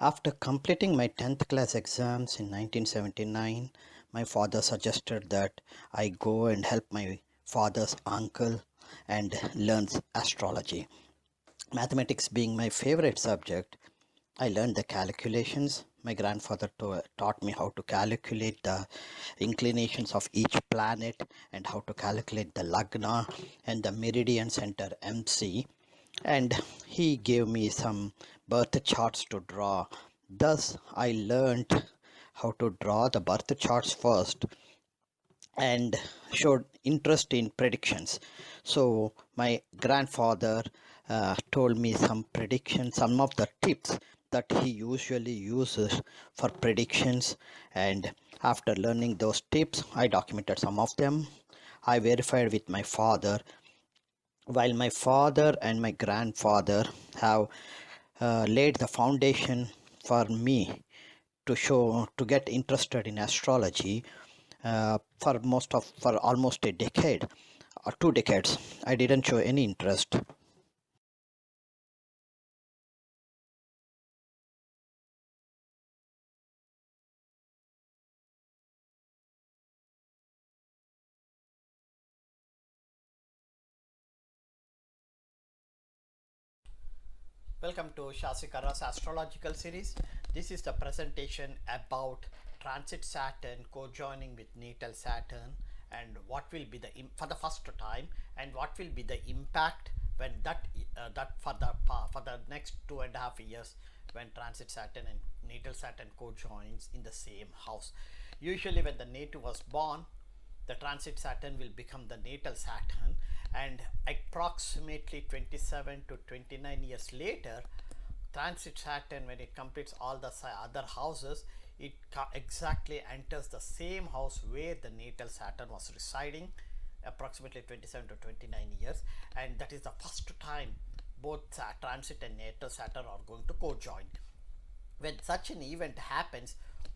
After completing my 10th class exams in 1979, my father suggested that I go and help my father's uncle and learn astrology. Mathematics being my favorite subject, I learned the calculations. My grandfather taught me how to calculate the inclinations of each planet and how to calculate the lagna and the meridian center MC, and he gave me some birth charts to draw. Thus, I learned how to draw the birth charts first and showed interest in predictions. So, my grandfather told me some predictions, some of the tips that he usually uses for predictions. And after learning those tips, I documented some of them. I verified with my father. While my father and my grandfather have laid the foundation for me to get interested in astrology, for almost a decade or 2 decades, I didn't show any interest. Welcome to Shasikara's Astrological series. This is the presentation about Transit Saturn cojoining with Natal Saturn and what will be the for the first time and what will be the impact when that for the next 2.5 years when Transit Saturn and Natal Saturn cojoins in the same house. Usually, when the native was born, the transit Saturn will become the natal Saturn, and approximately 27 to 29 years later, transit Saturn, when it completes all the other houses, it exactly enters the same house where the natal Saturn was residing, approximately 27 to 29 years, and that is the first time both transit and natal Saturn are going to co-join. When such an event happens,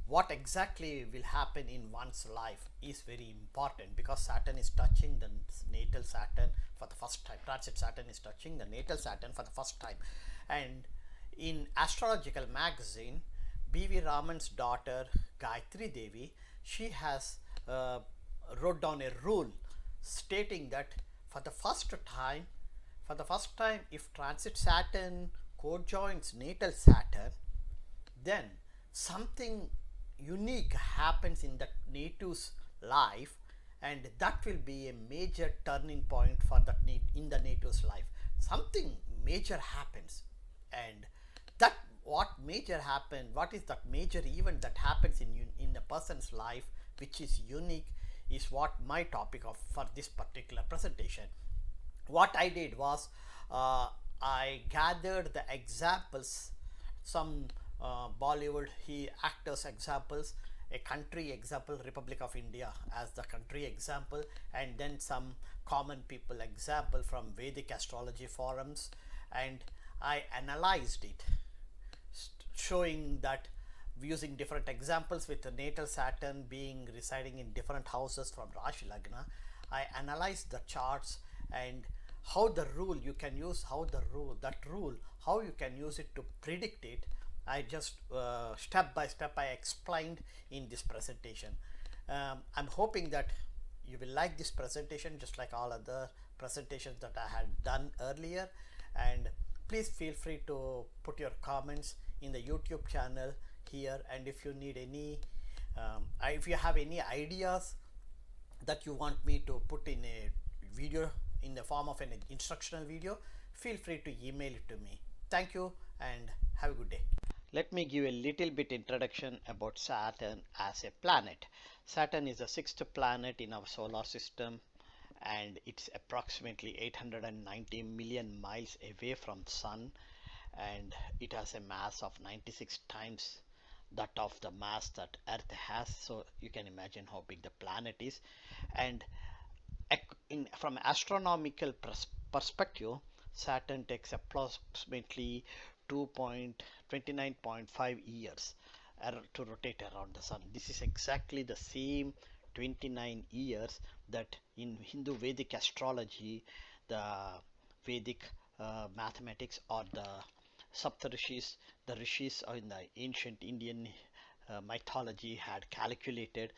what exactly will happen in one's life is very important, because Saturn is touching the natal Saturn for the first time. Transit Saturn is touching the natal Saturn for the first time. And in Astrological Magazine, V Raman's daughter Gayatri Devi, she has wrote down a rule stating that for the first time, if transit Saturn co-joins natal Saturn, then something unique happens in the native's life, and that will be a major turning point for that in the native's life. Something major happens, and that what is that major event that happens in the person's life which is unique, is what my topic of for this particular presentation. What I did was, I gathered the examples, some Bollywood actors examples, a country example, Republic of India as the country example, and then some common people example from Vedic astrology forums, and I analyzed it, showing that using different examples with the natal Saturn being residing in different houses from Rashi Lagna. I analyzed the charts and how the rule you can use, how you can use it to predict it. I just step by step I explained in this presentation. I'm hoping that you will like this presentation just like all other presentations that I had done earlier, and please feel free to put your comments in the YouTube channel here, and if you need any if you have any ideas that you want me to put in a video in the form of an instructional video, feel free to email it to me. Thank you and have a good day. Let me give a little bit introduction about Saturn as a planet. Saturn is the sixth planet in our solar system, and it's approximately 890 million miles away from Sun, and it has a mass of 96 times that of the mass that Earth has. So you can imagine how big the planet is. And from astronomical perspective, Saturn takes approximately 2.29.5 years to rotate around the sun. This is exactly the same 29 years that in Hindu Vedic astrology, the Vedic mathematics, or the Saptarishis, the rishis in the ancient Indian mythology had calculated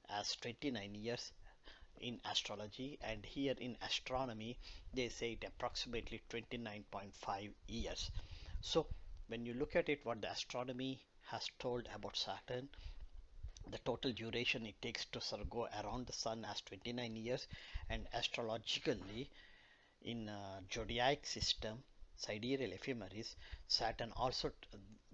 as 29 years in astrology, and here in astronomy they say it approximately 29.5 years. So when you look at it, what the astronomy has told about Saturn, the total duration it takes to sort of go around the sun as 29 years, and astrologically in zodiac system sidereal ephemeris, Saturn also,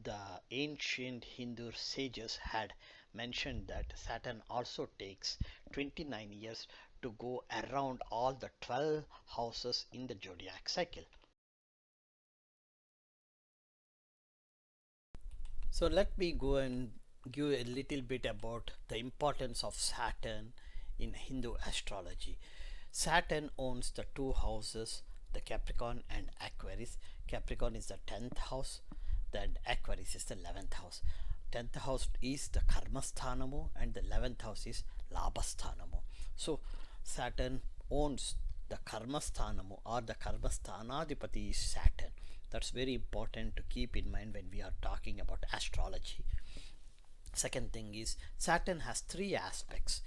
the ancient Hindu sages had mentioned that Saturn also takes 29 years to go around all the 12 houses in the zodiac cycle. So let me go and give a little bit about the importance of Saturn in Hindu astrology. Saturn owns the two houses, the Capricorn and Aquarius. Capricorn is the 10th house, then Aquarius is the 11th house. 10th house is the Karmasthanamu and the 11th house is Labhasthanamu. So Saturn owns the Karmasthanamu, or the Karmasthanadipati is Saturn. That's very important to keep in mind when we are talking about astrology. Second thing is Saturn has three aspects.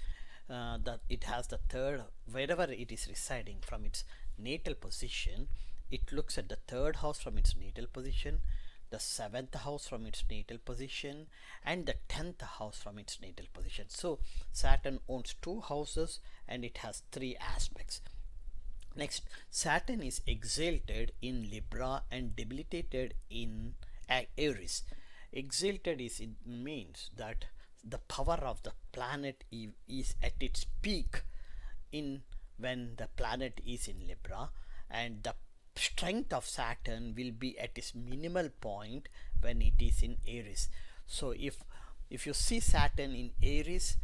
That it has the third, wherever it is residing from its natal position, it looks at the third house from its natal position, the seventh house from its natal position, and the 10th house from its natal position. So Saturn owns two houses and it has three aspects. Next, Saturn is exalted in Libra and debilitated in Aries. Exalted is, it means that the power of the planet is at its peak in when the planet is in Libra, and the strength of Saturn will be at its minimal point when it is in Aries. So if you see Saturn in Aries,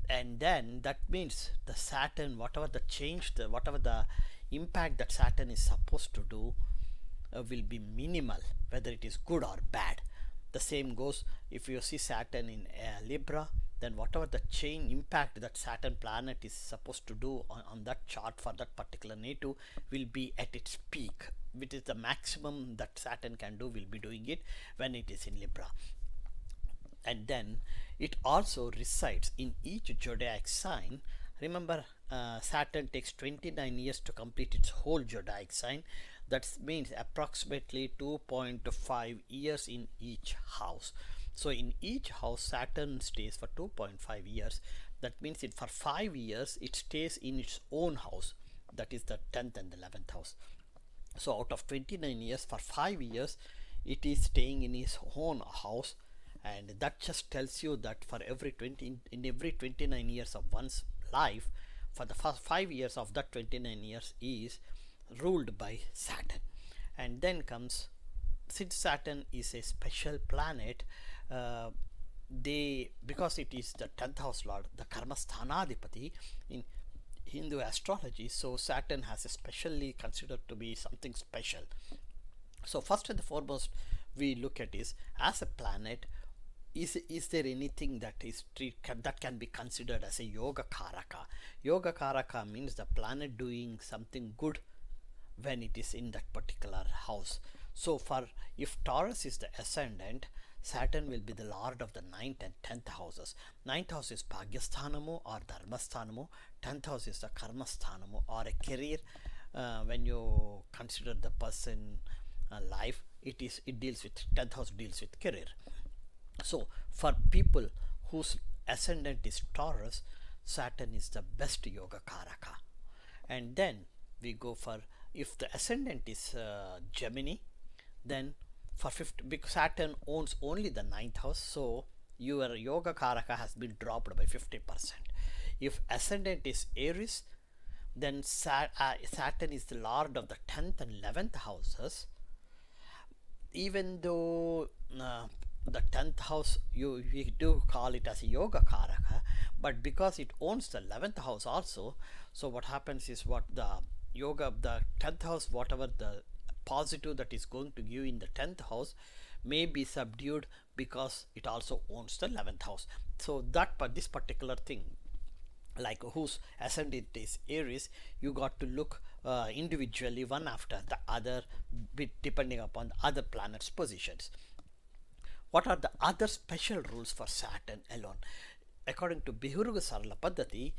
and then that means the Saturn, whatever the change, whatever the impact that Saturn is supposed to do will be minimal, whether it is good or bad. The same goes if you see Saturn in Libra, then whatever the chain impact that Saturn planet is supposed to do on that chart for that particular native will be at its peak, which is the maximum that Saturn can do, will be doing it when it is in Libra. And then it also resides in each zodiac sign. Remember, Saturn takes 29 years to complete its whole zodiac sign. That means approximately 2.5 years in each house. So in each house Saturn stays for 2.5 years. That means for 5 years it stays in its own house, that is the 10th and 11th house. So out of 29 years, for 5 years it is staying in his own house, and that just tells you that for every 29 years of one's life, for the first 5 years of that 29 years is ruled by Saturn. And then comes, since Saturn is a special planet, because it is the 10th house lord, the Karmasthanadipati in Hindu astrology, so Saturn has especially considered to be something special. So first and foremost we look at is, as a planet, is there anything that that can be considered as a yoga karaka? Yoga karaka means the planet doing something good when it is in that particular house. So for, if Taurus is the ascendant, Saturn will be the lord of the 9th and 10th houses. 9th house is Bhagyasthanamu or Dharmasthanamu, 10th house is the Karmasthanamu or a career. When you consider the person life, it deals with 10th house, deals with career. So for people whose ascendant is Taurus, Saturn is the best yoga karaka. And then we go for, if the ascendant is Gemini, then for 50, because Saturn owns only the 9th house, so your yoga karaka has been dropped by 50%. If ascendant is Aries, then Saturn is the lord of the 10th and 11th houses. Even though the 10th house, we do call it as a yoga karaka, but because it owns the 11th house also, so what happens is, what the 10th house, whatever the positive that is going to give in the 10th house may be subdued because it also owns the 11th house. So that, but this particular thing, like whose ascendant is Aries, you got to look individually one after the other, depending upon the other planets' positions. What are the other special rules for Saturn alone? According to Bihuruga Sarla Paddhati,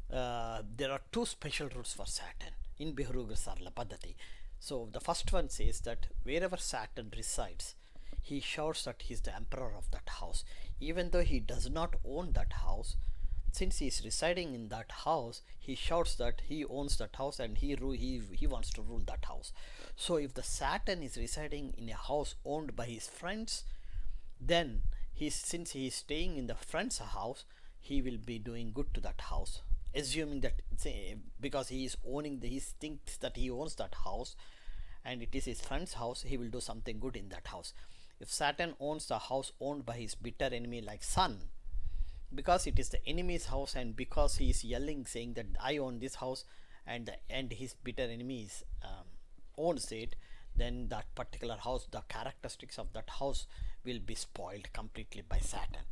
there are two special rules for Saturn in Bihuruga Sarla Paddhati. So the first one says that wherever Saturn resides, he shows that he is the emperor of that house. Even though he does not own that house, since he is residing in that house, he shouts that he owns that house and he wants to rule that house. So if the Saturn is residing in a house owned by his friends, then since he is staying in the friend's house, he will be doing good to that house, assuming that, because he is owning he thinks that he owns that house and it is his friend's house, he will do something good in that house. If Saturn owns the house owned by his bitter enemy like Sun, because it is the enemy's house and because he is yelling saying that I own this house, and his bitter enemies owns it, then that particular house, the characteristics of that house will be spoiled completely by Saturn.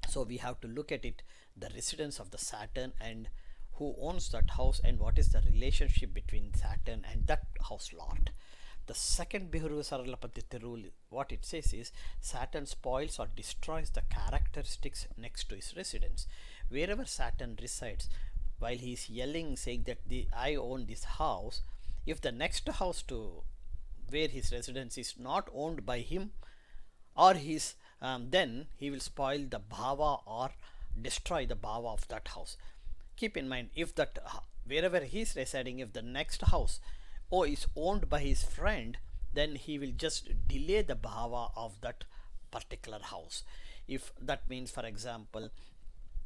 So we have to look at it, the residence of the Saturn and who owns that house and what is the relationship between Saturn and that house lord. The second Bihuru Saralapatitya rule, what it says is Saturn spoils or destroys the characteristics next to his residence. Wherever Saturn resides, while he is yelling saying that I own this house, if the next house to where his residence is not owned by him or his, then he will spoil the bhava or destroy the bhava of that house. Keep in mind, if that wherever he is residing, if the next house is owned by his friend, then he will just delay the bhava of that particular house. If that means, for example,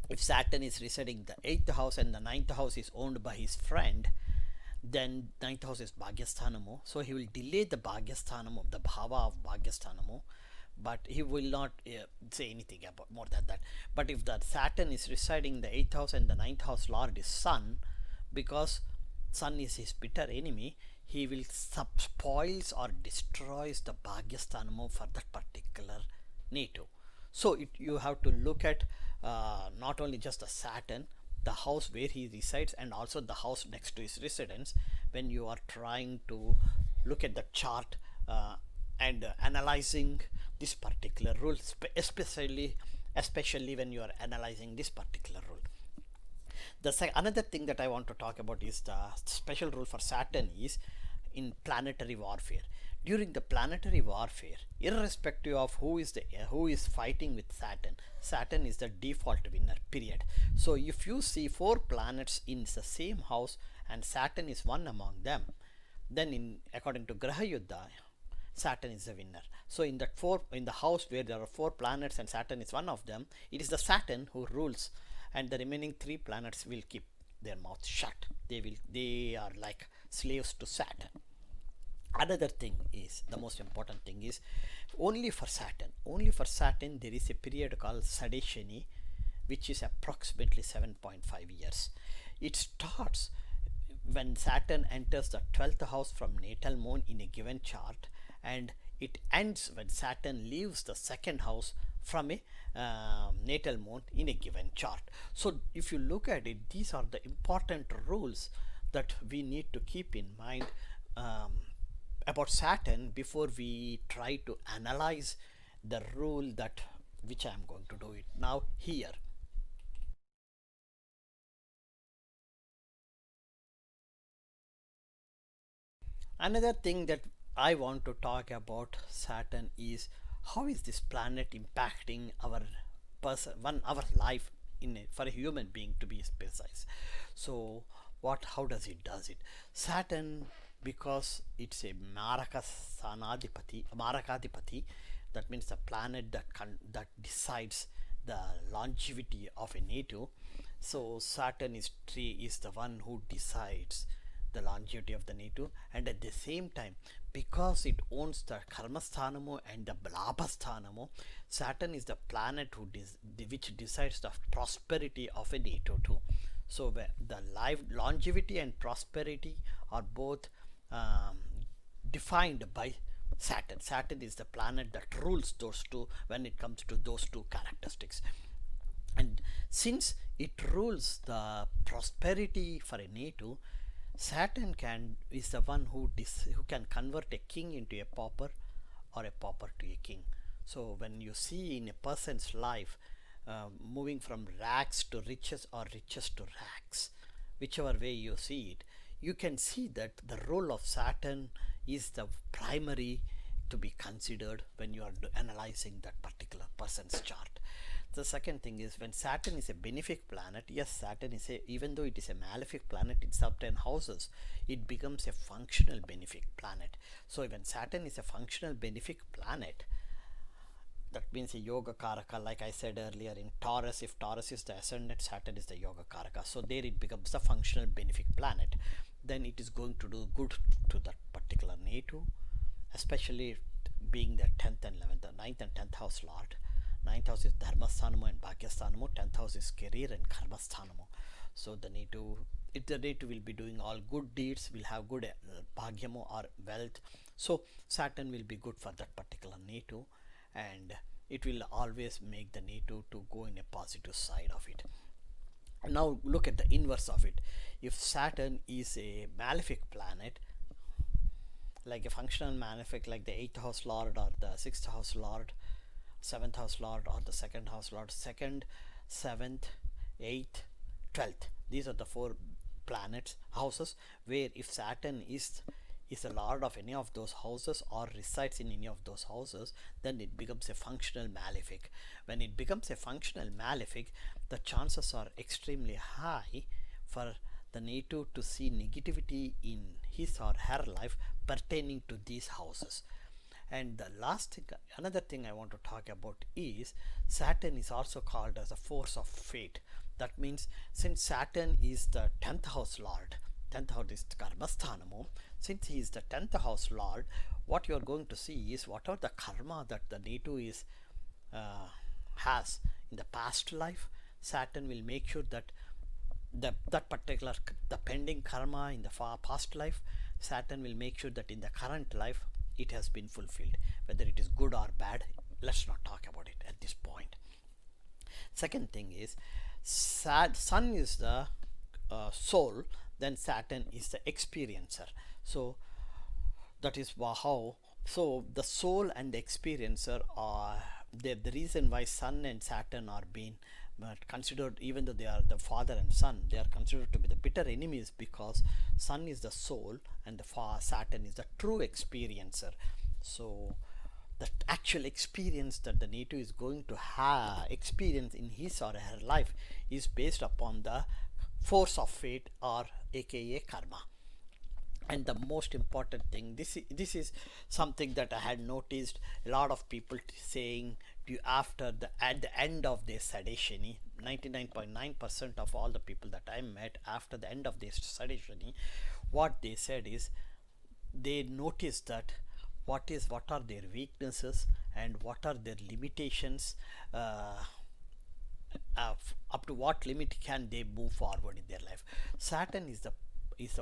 if Saturn is residing in the 8th house and the 9th house is owned by his friend, then 9th house is Bhagyasthanamo, so he will delay the Bhagyasthanamo, the bhava of Bhagyasthanamo, but he will not say anything about more than that. But if the Saturn is residing in the 8th house and the 9th house lord is Sun, because Sun is his bitter enemy, he will spoils or destroys the Bhagyasthanamo for that particular native. So you have to look at not only just the Saturn, the house where he resides and also the house next to his residence when you are trying to look at the chart and analyzing this particular rule, especially when you are analyzing this particular rule. Another thing that I want to talk about is the special rule for Saturn is in planetary warfare. During the planetary warfare, irrespective of who is fighting with Saturn, Saturn is the default winner, period. So if you see 4 planets in the same house and Saturn is one among them, then according to Graha Yuddha, Saturn is the winner. So in the house where there are 4 planets and Saturn is one of them, it is the Saturn who rules, and the remaining 3 planets will keep their mouths shut. They are like slaves to Saturn. Another thing is, the most important thing is, only for Saturn there is a period called Sadeshani, which is approximately 7.5 years. It starts when Saturn enters the 12th house from natal moon in a given chart, and it ends when Saturn leaves the 2nd house from a natal moon in a given chart. So if you look at it, these are the important rules that we need to keep in mind about Saturn before we try to analyze the rule which I am going to do it now here. Another thing that I want to talk about Saturn is how is this planet impacting our our life for a human being, to be precise. So how does it does it? Saturn, because it's a Marakadipati, that means the planet that decides the longevity of a native. So Saturn is the one who decides the longevity of the native, and at the same time, because it owns the Karmasthanamo and the Labhasthanamo, Saturn is the planet which decides the prosperity of a native too. So the longevity and prosperity are both defined by Saturn. Saturn is the planet that rules those two when it comes to those two characteristics. And since it rules the prosperity for a native, Saturn is the one who can convert a king into a pauper or a pauper to a king. So when you see in a person's life moving from rags to riches or riches to rags, whichever way you see it, you can see that the role of Saturn is the primary to be considered when you are analyzing that particular person's chart. The second thing is, when Saturn is a benefic planet, yes, Saturn is even though it is a malefic planet in certain houses, it becomes a functional benefic planet. So when Saturn is a functional benefic planet, that means a yoga karaka, like I said earlier in Taurus. If Taurus is the ascendant, Saturn is the yoga karaka, so there it becomes the functional benefic planet. Then it is going to do good to that particular native, especially being the 10th and 11th, the 9th and 10th house lord. 9th house is dharmasthanamo and bhagyasthanamo, 10th house is career and karmasthanamo. So the native, if the native will be doing all good deeds, will have good bhagyamo or wealth, so Saturn will be good for that particular native, and it will always make the native to go in a positive side of it. Now look at the inverse of it. If Saturn is a malefic planet, like a functional malefic, like the 8th house lord or the 6th house lord, 7th house lord or the 2nd house lord, 2nd, 7th, 8th, 12th, these are the four planets houses where if Saturn is a lord of any of those houses or resides in any of those houses, then it becomes a functional malefic. When it becomes a functional malefic, the chances are extremely high for the native to see negativity in his or her life pertaining to these houses. And the last thing, another thing I want to talk about is Saturn is also called as a force of fate. That means since Saturn is the 10th house lord, 10th house is karmasthanamo, since he is the 10th house lord, what you are going to see is whatever the karma that the native is has in the past life, Saturn will make sure that that particular the pending karma in the past life, Saturn will make sure that in the current life it has been fulfilled. Whether it is good or bad, let's not talk about it at this point. Second thing is, Sun is the soul, then Saturn is the experiencer. So that is how, so the soul and the experiencer are the reason why Sun and Saturn are being considered, even though they are the father and son, they are considered to be the bitter enemies, because Sun is the soul and the Saturn is the true experiencer. So the actual experience that the native is going to have experience in his or her life is based upon the force of fate, or aka karma. And the most important thing, this is something that I had noticed a lot of people saying after at the end of their sedationy. 99.9% of all the people that I met after the end of their sedationy, what they said is they noticed that what are their weaknesses and what are their limitations, up to what limit can they move forward in their life. Saturn is the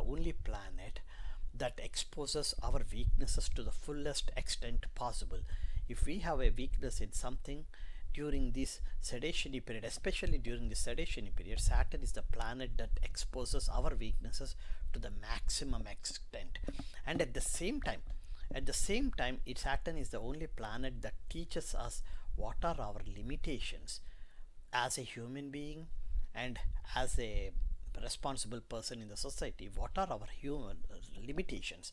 only planet that exposes our weaknesses to the fullest extent possible. If we have a weakness in something during this sedationy period, especially during the sedationy period, Saturn is the planet that exposes our weaknesses to the maximum extent. And at the same time, Saturn is the only planet that teaches us what are our limitations as a human being and as a responsible person in the society. What are our human limitations?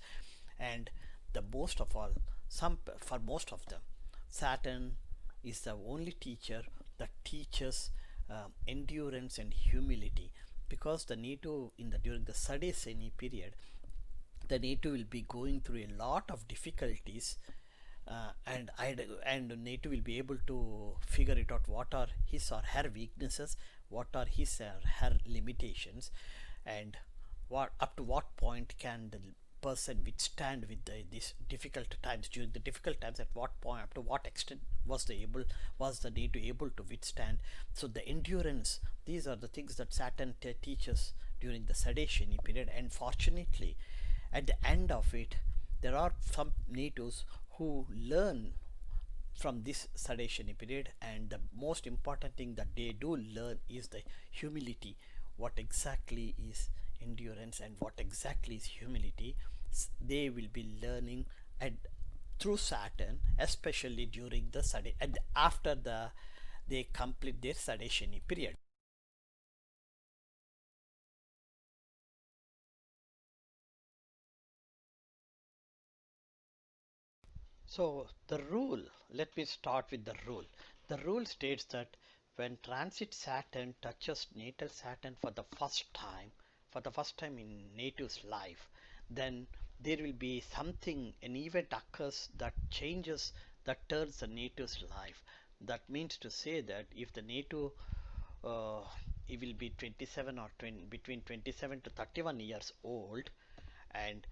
And the most of all, for most of them, Saturn is the only teacher that teaches endurance and humility, because the native during the sedationy period, the native will be going through a lot of difficulties, and native will be able to figure it out what are his or her weaknesses, what are his or her limitations, and what up to what point can the person withstand with these difficult times. During the difficult times, at what point, up to what extent was the native able to withstand. So the endurance, these are the things that Saturn teaches during the sedationy period. And fortunately, at the end of it, there are some natives who learn from this sedationy period, and the most important thing that they do learn is the humility. What exactly is endurance, and what exactly is humility, they will be learning at through Saturn, especially during the after they complete their Sadeshini period. So the rule, let me start with the rule. The rule states that when transit Saturn touches natal Saturn for the first time in native's life, then there will be something, an event occurs that changes, that turns the native's life. That means to say that if the native uh, he will be 27 or 20, between 27 to 31 years old, and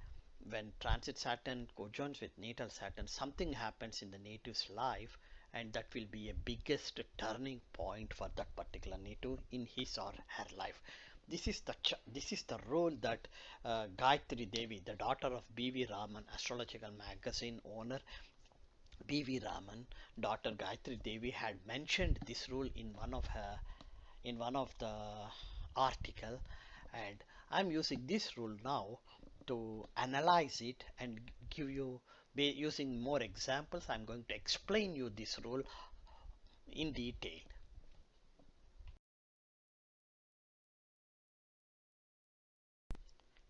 when transit Saturn cojoins with natal Saturn, something happens in the native's life, and that will be a biggest turning point for that particular native in his or her life. This is the role that Gayatri Devi, the daughter of V Raman, Astrological Magazine owner V Raman, daughter Gayatri Devi, had mentioned this rule in one of the article, and I'm using this rule now to analyze it and give you, using more examples, I'm going to explain you this rule in detail.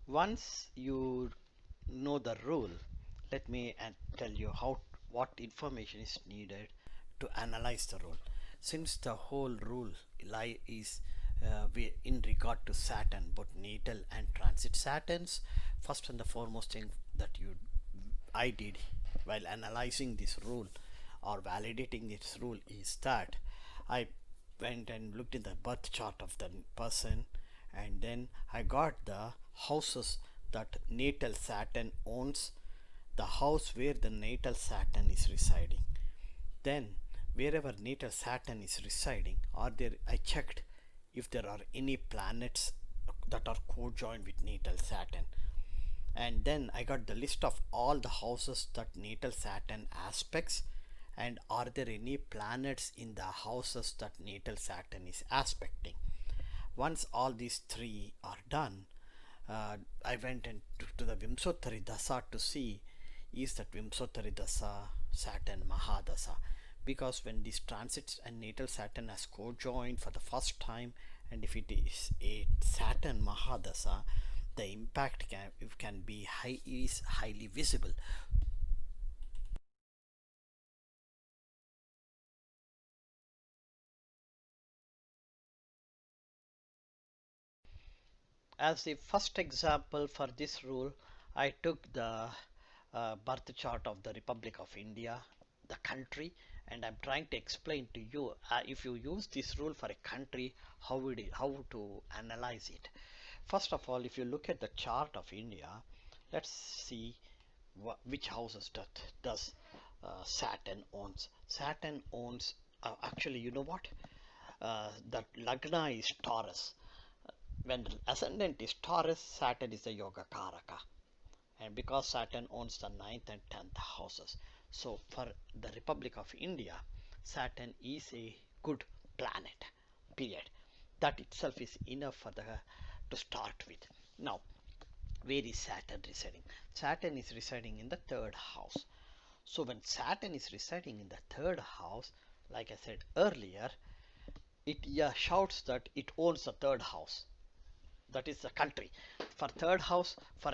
Once you know the rule, let me tell you how what information is needed to analyze the rule. Since the whole rule lie is in regard to Saturn, both natal and transit Saturns, first and the foremost thing that I did while analyzing this rule or validating this rule is that I went and looked in the birth chart of the person, and then I got the houses that natal Saturn owns, the house where the natal Saturn is residing. Then wherever natal Saturn is residing, I checked if there are any planets that are co-joined with natal Saturn, and then I got the list of all the houses that natal Saturn aspects, and are there any planets in the houses that natal Saturn is aspecting. Once all these three are done, I went to the Vimsottari Dasa to see is that Vimsottari Dasa Saturn Mahadasa, because when these transits and natal Saturn has co-joined for the first time, and if it is a Saturn Mahadasa, the impact can be high, is highly visible. As the first example for this rule, I took the birth chart of the Republic of India, the country, and I'm trying to explain to you if you use this rule for a country, how to analyze it. First of all, if you look at the chart of India, let's see which houses does Saturn owns. Saturn owns, actually, you know what? The Lagna is Taurus. When the ascendant is Taurus, Saturn is the Yoga Karaka. And because Saturn owns the ninth and 10th houses, so for the Republic of India, Saturn is a good planet, period. That itself is enough for the to start with. Now, where is Saturn residing? Saturn is residing in the third house. So when Saturn is residing in the third house, like I said earlier, it shouts that it owns the third house, that is the country. For third house, for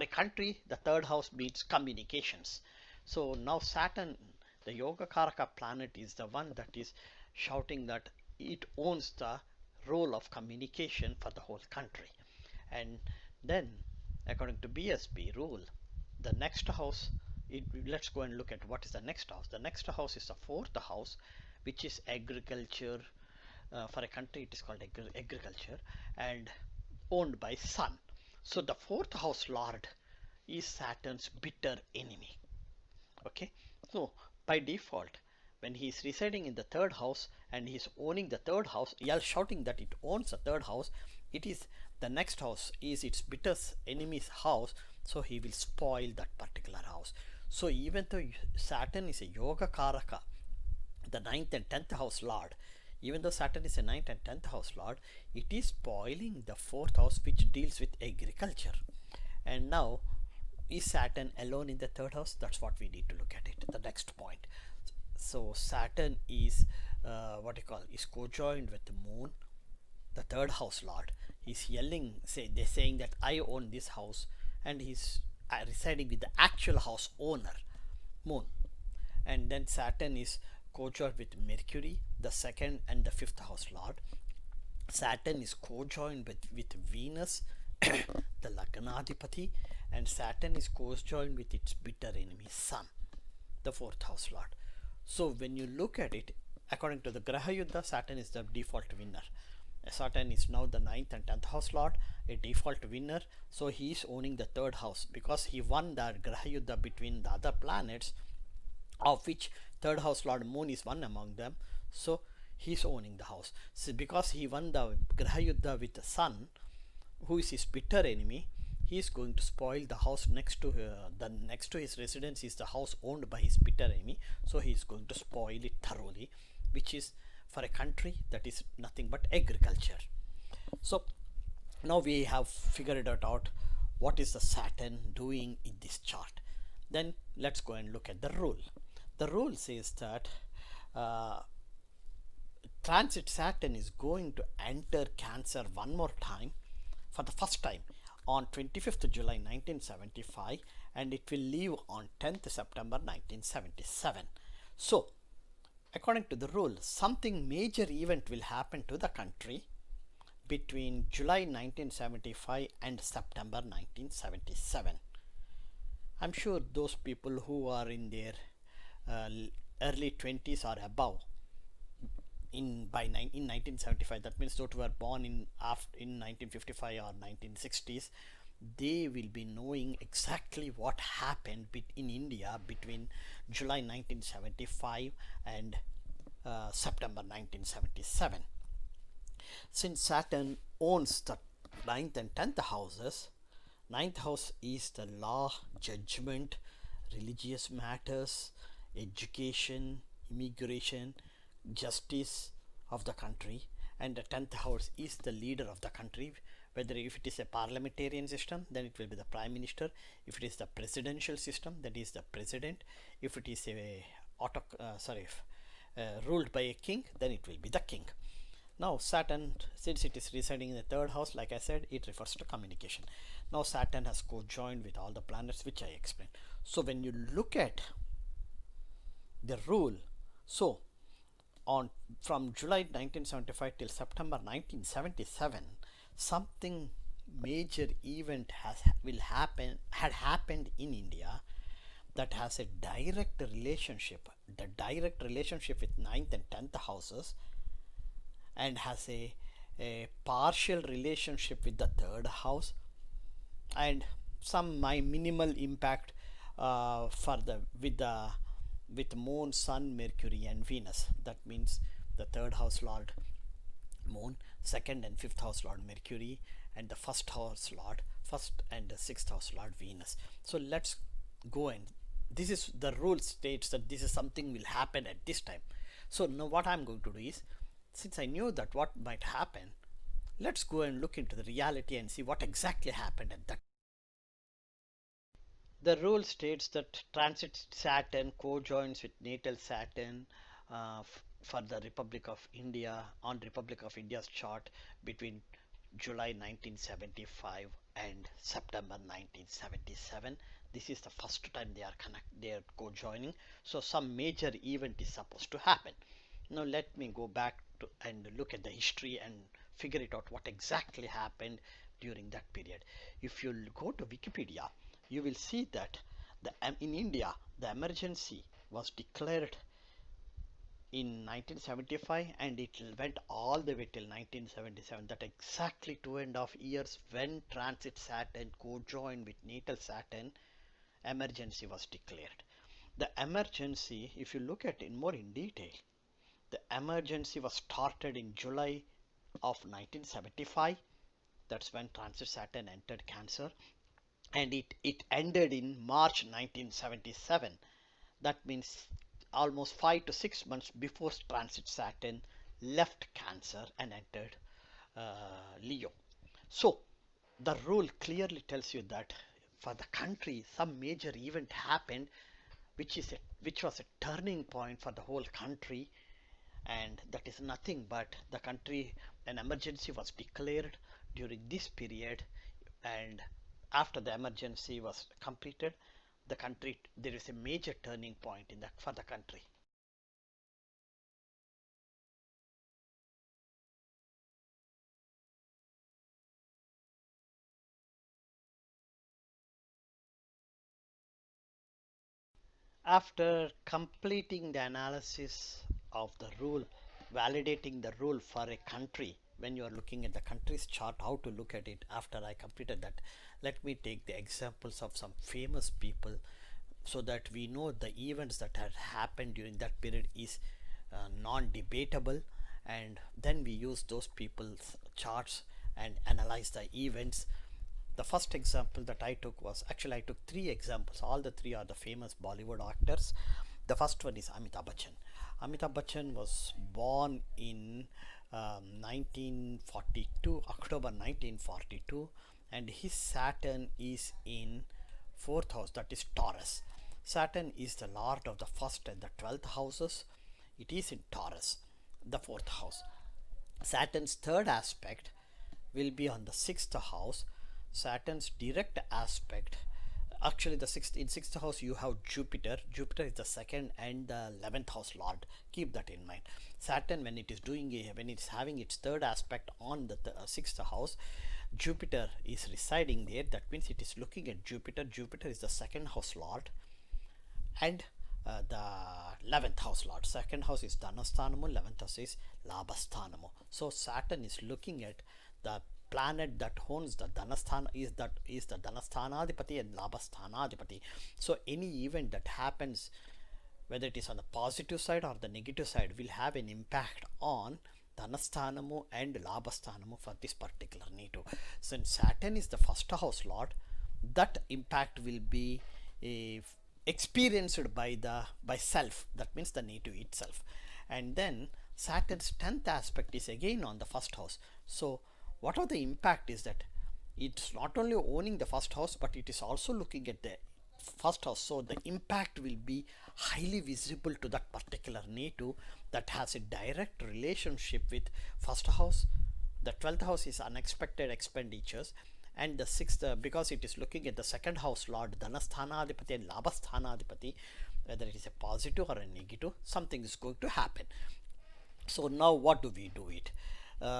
a country, the third house means communications. So now Saturn, the Yoga Karaka planet, is the one that is shouting that it owns the role of communication for the whole country. And then according to BSB rule, the next house, let's go and look at what is the next house. The next house is the fourth house, which is agriculture. For a country it is called agriculture, and owned by Sun. So the fourth house lord is Saturn's bitter enemy. Okay, so by default, when he is residing in the third house and he is owning the third house, yell shouting that it owns the third house, it is the next house is its bitter enemy's house, so he will spoil that particular house. So even though Saturn is a Yoga Karaka, the ninth and 10th house lord, Even though Saturn is a 9th and 10th house lord, it is spoiling the 4th house, which deals with agriculture. And now, is Saturn alone in the 3rd house? That's what we need to look at it. The next point. So Saturn is what you call is co-joined with the Moon, the 3rd house lord. He's yelling, they're saying that I own this house, and he's residing with the actual house owner, Moon. And then Saturn is co-joined with Mercury, the 2nd and the 5th house lord. Saturn is co-joined with Venus, the Lagnadipati, and Saturn is co-joined with its bitter enemy Sun, the 4th house lord. So when you look at it, according to the Graha Yuddha, Saturn is the default winner. Saturn is now the 9th and 10th house lord, a default winner. So he is owning the 3rd house because he won the Graha Yuddha between the other planets, of which 3rd house lord Moon is one among them. So he's owning the house. So because he won the Graha Yuddha with the Sun, who is his bitter enemy, he is going to spoil the house next to his residence is the house owned by his bitter enemy. So he is going to spoil it thoroughly, which is for a country that is nothing but agriculture. So now we have figured it out what is the Saturn doing in this chart. Then let's go and look at the rule. The rule says that transit Saturn is going to enter Cancer one more time, for the first time, on 25th July 1975, and it will leave on 10th September 1977. So according to the rule, something major event will happen to the country between July 1975 and September 1977. I'm sure those people who are in their early 20s or above in 1975, that means those who were born in 1955 or 1960s, they will be knowing exactly what happened in India between July 1975 and September 1977. Since Saturn owns the 9th and 10th houses, 9th house is the law, judgment, religious matters, education, immigration, justice of the country, and the 10th house is the leader of the country. Whether if it is a parliamentarian system, then it will be the prime minister. If it is the presidential system, that is the president. If it is a ruled by a king, then it will be the king. Now Saturn, since it is residing in the 3rd house, like I said, it refers to communication. Now Saturn has co-joined with all the planets, which I explained. So when you look at the rule, so on from July 1975 till September 1977, something major event had happened in India that has a direct relationship, the direct relationship with 9th and 10th houses, and has a partial relationship with the 3rd house, and some minimal impact with Moon, Sun, Mercury, and Venus. That means the 3rd house lord Moon, 2nd and 5th house lord Mercury, and the 1st house lord, 1st and the 6th house lord Venus. So let's go, and this is the rule states that this is something will happen at this time. So now what I'm going to do is, since I knew that what might happen, let's go and look into the reality and see what exactly happened at that. The rule states that transit Saturn co-joins with natal Saturn for the Republic of India on Republic of India's chart between July 1975 and September 1977. This is the first time they are co-joining. So some major event is supposed to happen. Now let me go back to and look at the history and figure it out what exactly happened during that period. If you go to Wikipedia, you will see that in India the emergency was declared in 1975 and it went all the way till 1977. That exactly 2.5 years when transit Saturn co-joined with natal Saturn, emergency was declared. The emergency, if you look at it more in detail, the emergency was started in July of 1975. That's when transit Saturn entered Cancer, and it ended in March 1977. That means almost 5 to 6 months before transit Saturn left Cancer and entered Leo. So the rule clearly tells you that for the country some major event happened which was a turning point for the whole country, and that is nothing but the country, an emergency was declared during this period, and after the emergency was completed, the country, there is a major turning point in the for the country. After completing the analysis of the rule, validating the rule for a country, when you are looking at the country's chart, how to look at it, after I completed that, let me take the examples of some famous people so that we know the events that had happened during that period is non-debatable, and then we use those people's charts and analyze the events. The first example that I took was, actually I took three examples. All the three are the famous Bollywood actors. The first one is Amitabh Bachchan. Amitabh Bachchan was born in 1942, October 1942, and his Saturn is in fourth house, that is Taurus. Saturn is the lord of the first and the 12th houses. It is in Taurus, the fourth house. Saturn's third aspect will be on the sixth house. Saturn's direct aspect, actually the sixth house you have Jupiter. Jupiter is the second and the 11th house lord. Keep that in mind. Saturn, when it is when it is having its third aspect on the sixth house, Jupiter is residing there. That means it is looking at Jupiter. Jupiter is the second house lord and the 11th house lord. Second house is Dhanasthanamu, 11th house is Labasthanamu. So Saturn is looking at the planet that owns the Dhanasthana, is the Dhanasthanadipati and Labasthanadipati. So any event that happens, whether it is on the positive side or the negative side, will have an impact on Dhanasthanamu and Labasthanamu for this particular Netu. Since Saturn is the first house lord, that impact will be experienced by self, that means the Netu itself. And then Saturn's 10th aspect is again on the first house. So what are the impact is that it's not only owning the first house, but it is also looking at the first house. So the impact will be highly visible to that particular Netu that has a direct relationship with first house. The 12th house is unexpected expenditures, and the sixth, because it is looking at the second house lord Dhanasthanadipati and Labasthanadipati, whether it is a positive or a negative, something is going to happen. So now what do we do it?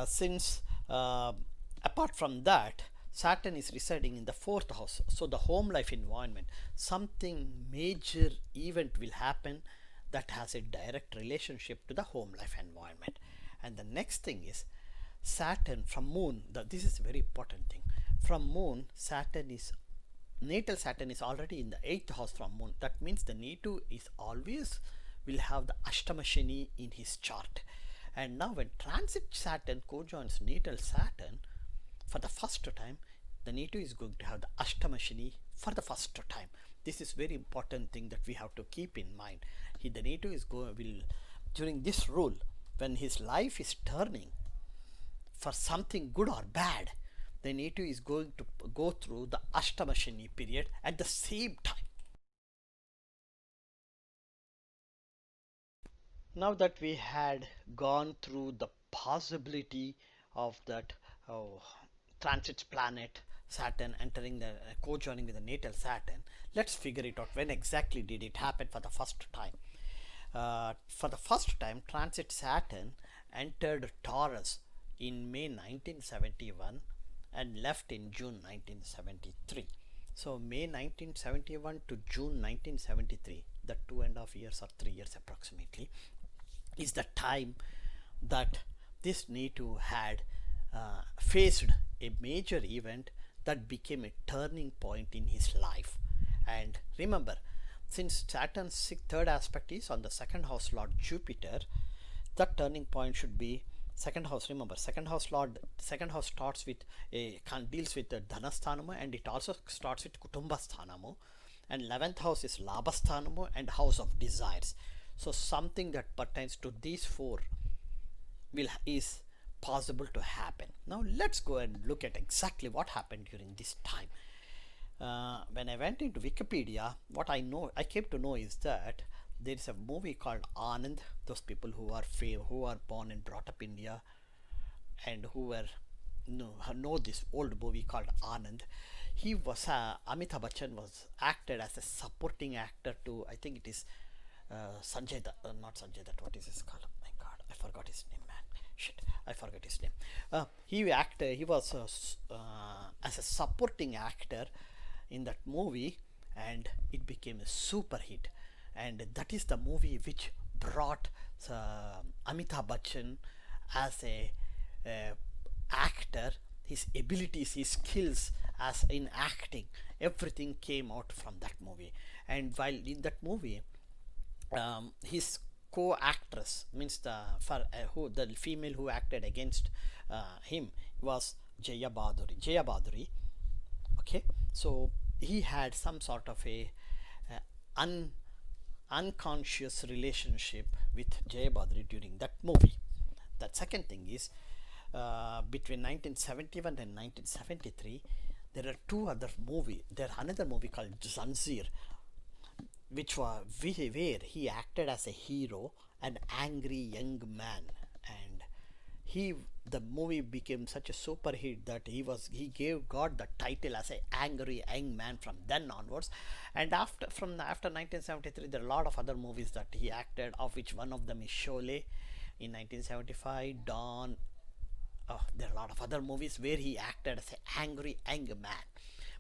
Since apart from that, Saturn is residing in the fourth house, so the home life environment, something major event will happen that has a direct relationship to the home life environment. And the next thing is Saturn from Moon. This is a very important thing. From Moon, Saturn is natal Saturn is already in the 8th house from Moon. That means the Netu is always will have the Ashtama Shani in his chart. And now when transit Saturn co-joins natal Saturn for the first time, the Netu is going to have the Ashtama Shani for the first time. This is very important thing that we have to keep in mind. The Netu is will during this rule, when his life is turning for something good or bad, the Netu is going to go through the Ashtama Shani period at the same time. Now that we had gone through the possibility of that transit planet Saturn entering the co-joining with the natal Saturn, let's figure it out. When exactly did it happen for the first time? For the first time, transit Saturn entered Taurus in May 1971 and left in June 1973. So May 1971 to June 1973, the 2.5 years or 3 years approximately, is the time that this Netu had faced a major event that became a turning point in his life. And remember, since Saturn's third aspect is on the second house lord Jupiter, that turning point should be second house. Remember, second house starts with deals with the Dhanasthanamu, and it also starts with Kutumbasthanamu, and 11th house is Labasthanamu and house of desires. So something that pertains to these four is possible to happen. Now let's go and look at exactly what happened during this time. When I went into Wikipedia, what I came to know is that there is a movie called Anand. Those people who are born and brought up India and who were know this old movie called Anand. He was Amitabh Bachchan was acted as a supporting actor to, I think it is Sanjay Dutt, not Sanjay Dutt. What is his called? Oh my God, I forgot his name, man. Shit, I forgot his name. He was as a supporting actor in that movie, and it became a super hit. And that is the movie which brought Amitabh Bachchan as a uh, actor, his abilities, his skills as in acting, everything came out from that movie. And while in that movie, his co-actress, means the female who acted against him, was Jaya Baduri. Okay, so he had some sort of a uh, un unconscious relationship with Jaya Badri during that movie. The second thing is, between 1971 and 1973, there are two other movies. There another movie called Zanzir, where he acted as a hero, an angry young man, and he the movie became such a super hit that he gave got the title as a angry young man from then onwards. And after 1973, there are a lot of other movies that he acted, of which one of them is Sholay in 1975, Dawn. There are a lot of other movies where he acted as an angry young man.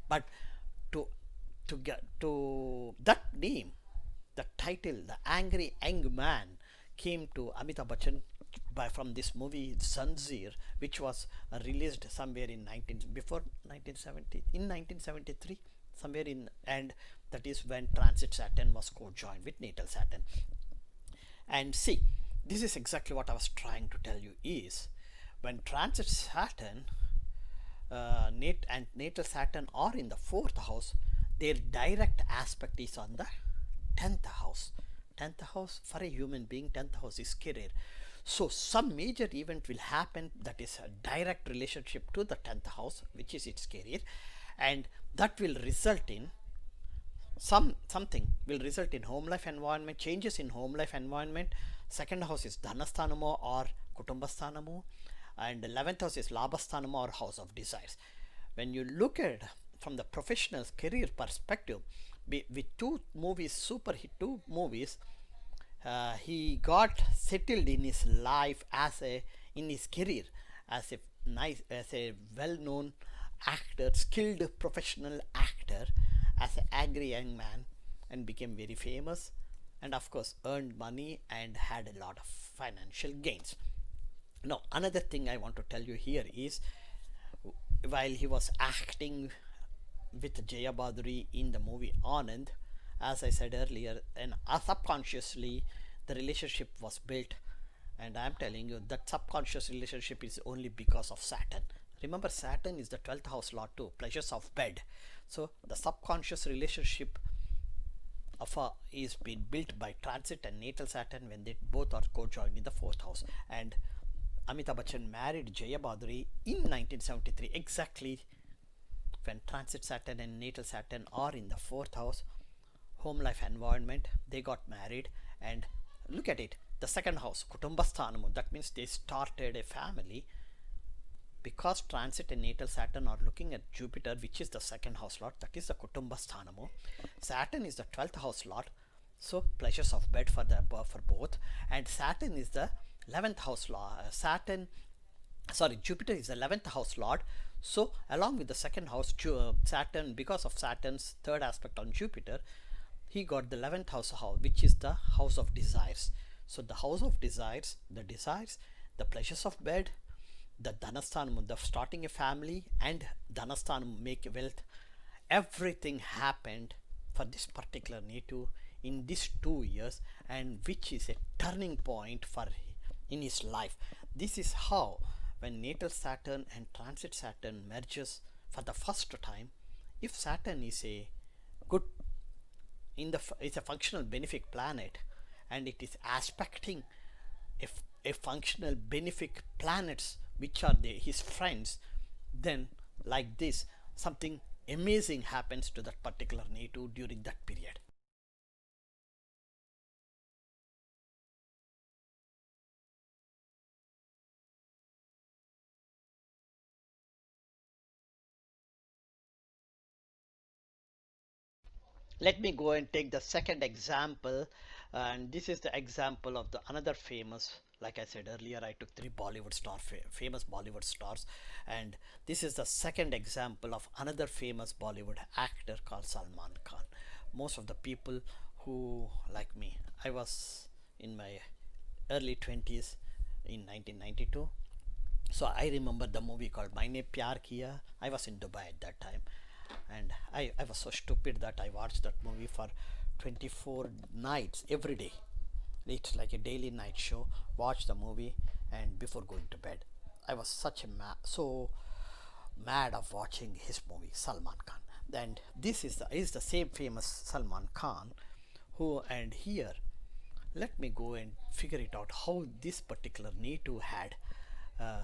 But to get to that name, the title, the angry young man, came to Amitabh Bachchan from this movie Zanzir, which was released somewhere in 1970, in 1973, somewhere in, and that is when Transit Saturn was co-joined with Natal Saturn. And see, this is exactly what I was trying to tell you is, when Transit Saturn and Natal Saturn are in the fourth house, their direct aspect is on the 10th house. 10th house for a human being, 10th house is career. So some major event will happen that is a direct relationship to the 10th house, which is its career, and that will result in something will result in home life environment, changes in home life environment. Second house is Dhanasthanamo or Kutumbasthanamu, and 11th house is Labhasthanamo or house of desires. When you look at from the professional career perspective, with super hit two movies, he got settled in his life in his career as a well-known actor, skilled professional actor, as an angry young man, and became very famous, and of course earned money and had a lot of financial gains. Now another thing I want to tell you here is, while he was acting with Jaya Baduri in the movie Anand, as I said earlier, and subconsciously the relationship was built. And I'm telling you that subconscious relationship is only because of Saturn. Remember, Saturn is the 12th house lord too, pleasures of bed. So the subconscious relationship is being built by transit and natal Saturn when they both are co-joined in the fourth house. And Amitabh Bachchan married Jaya Baduri in 1973, exactly when transit Saturn and natal Saturn are in the fourth house, home life environment. They got married, and look at it, the second house, Kutumbasthanamu, that means they started a family, because transit and natal Saturn are looking at Jupiter, which is the second house lord, that is the Kutumbasthanamu. Saturn is the 12th house lord, so pleasures of bed for both. And Saturn is the 11th house lord. Jupiter is the 11th house lord. So along with the second house, Saturn, because of Saturn's third aspect on Jupiter, he got the 11th house, which is the house of desires. So the house of desires, the pleasures of bed, the Dhanasthanam, the starting a family, and Dhanasthanam, make wealth, everything happened for this particular native in these 2 years, and which is a turning point for in his life. This is how, when natal Saturn and transit Saturn merges for the first time, if Saturn is a good it's a functional benefic planet, and it is aspecting a a functional benefic planets which are his friends, then like this something amazing happens to that particular native during that period. Let me go and take the second example, and this is the example of the another famous, like I said earlier, I took three Bollywood star famous Bollywood stars, and this is the second example of another famous Bollywood actor called Salman Khan. Most of the people who like me, I was in my early 20s in 1992. So I remember the movie called Maine Pyar Kiya. I was in Dubai at that time, and I was so stupid that I watched that movie for 24 nights every day. It's like a daily night show. Watch the movie and before going to bed. I was such a so mad of watching his movie Salman Khan. And this is the same famous Salman Khan who, and here let me go and figure it out how this particular native had uh,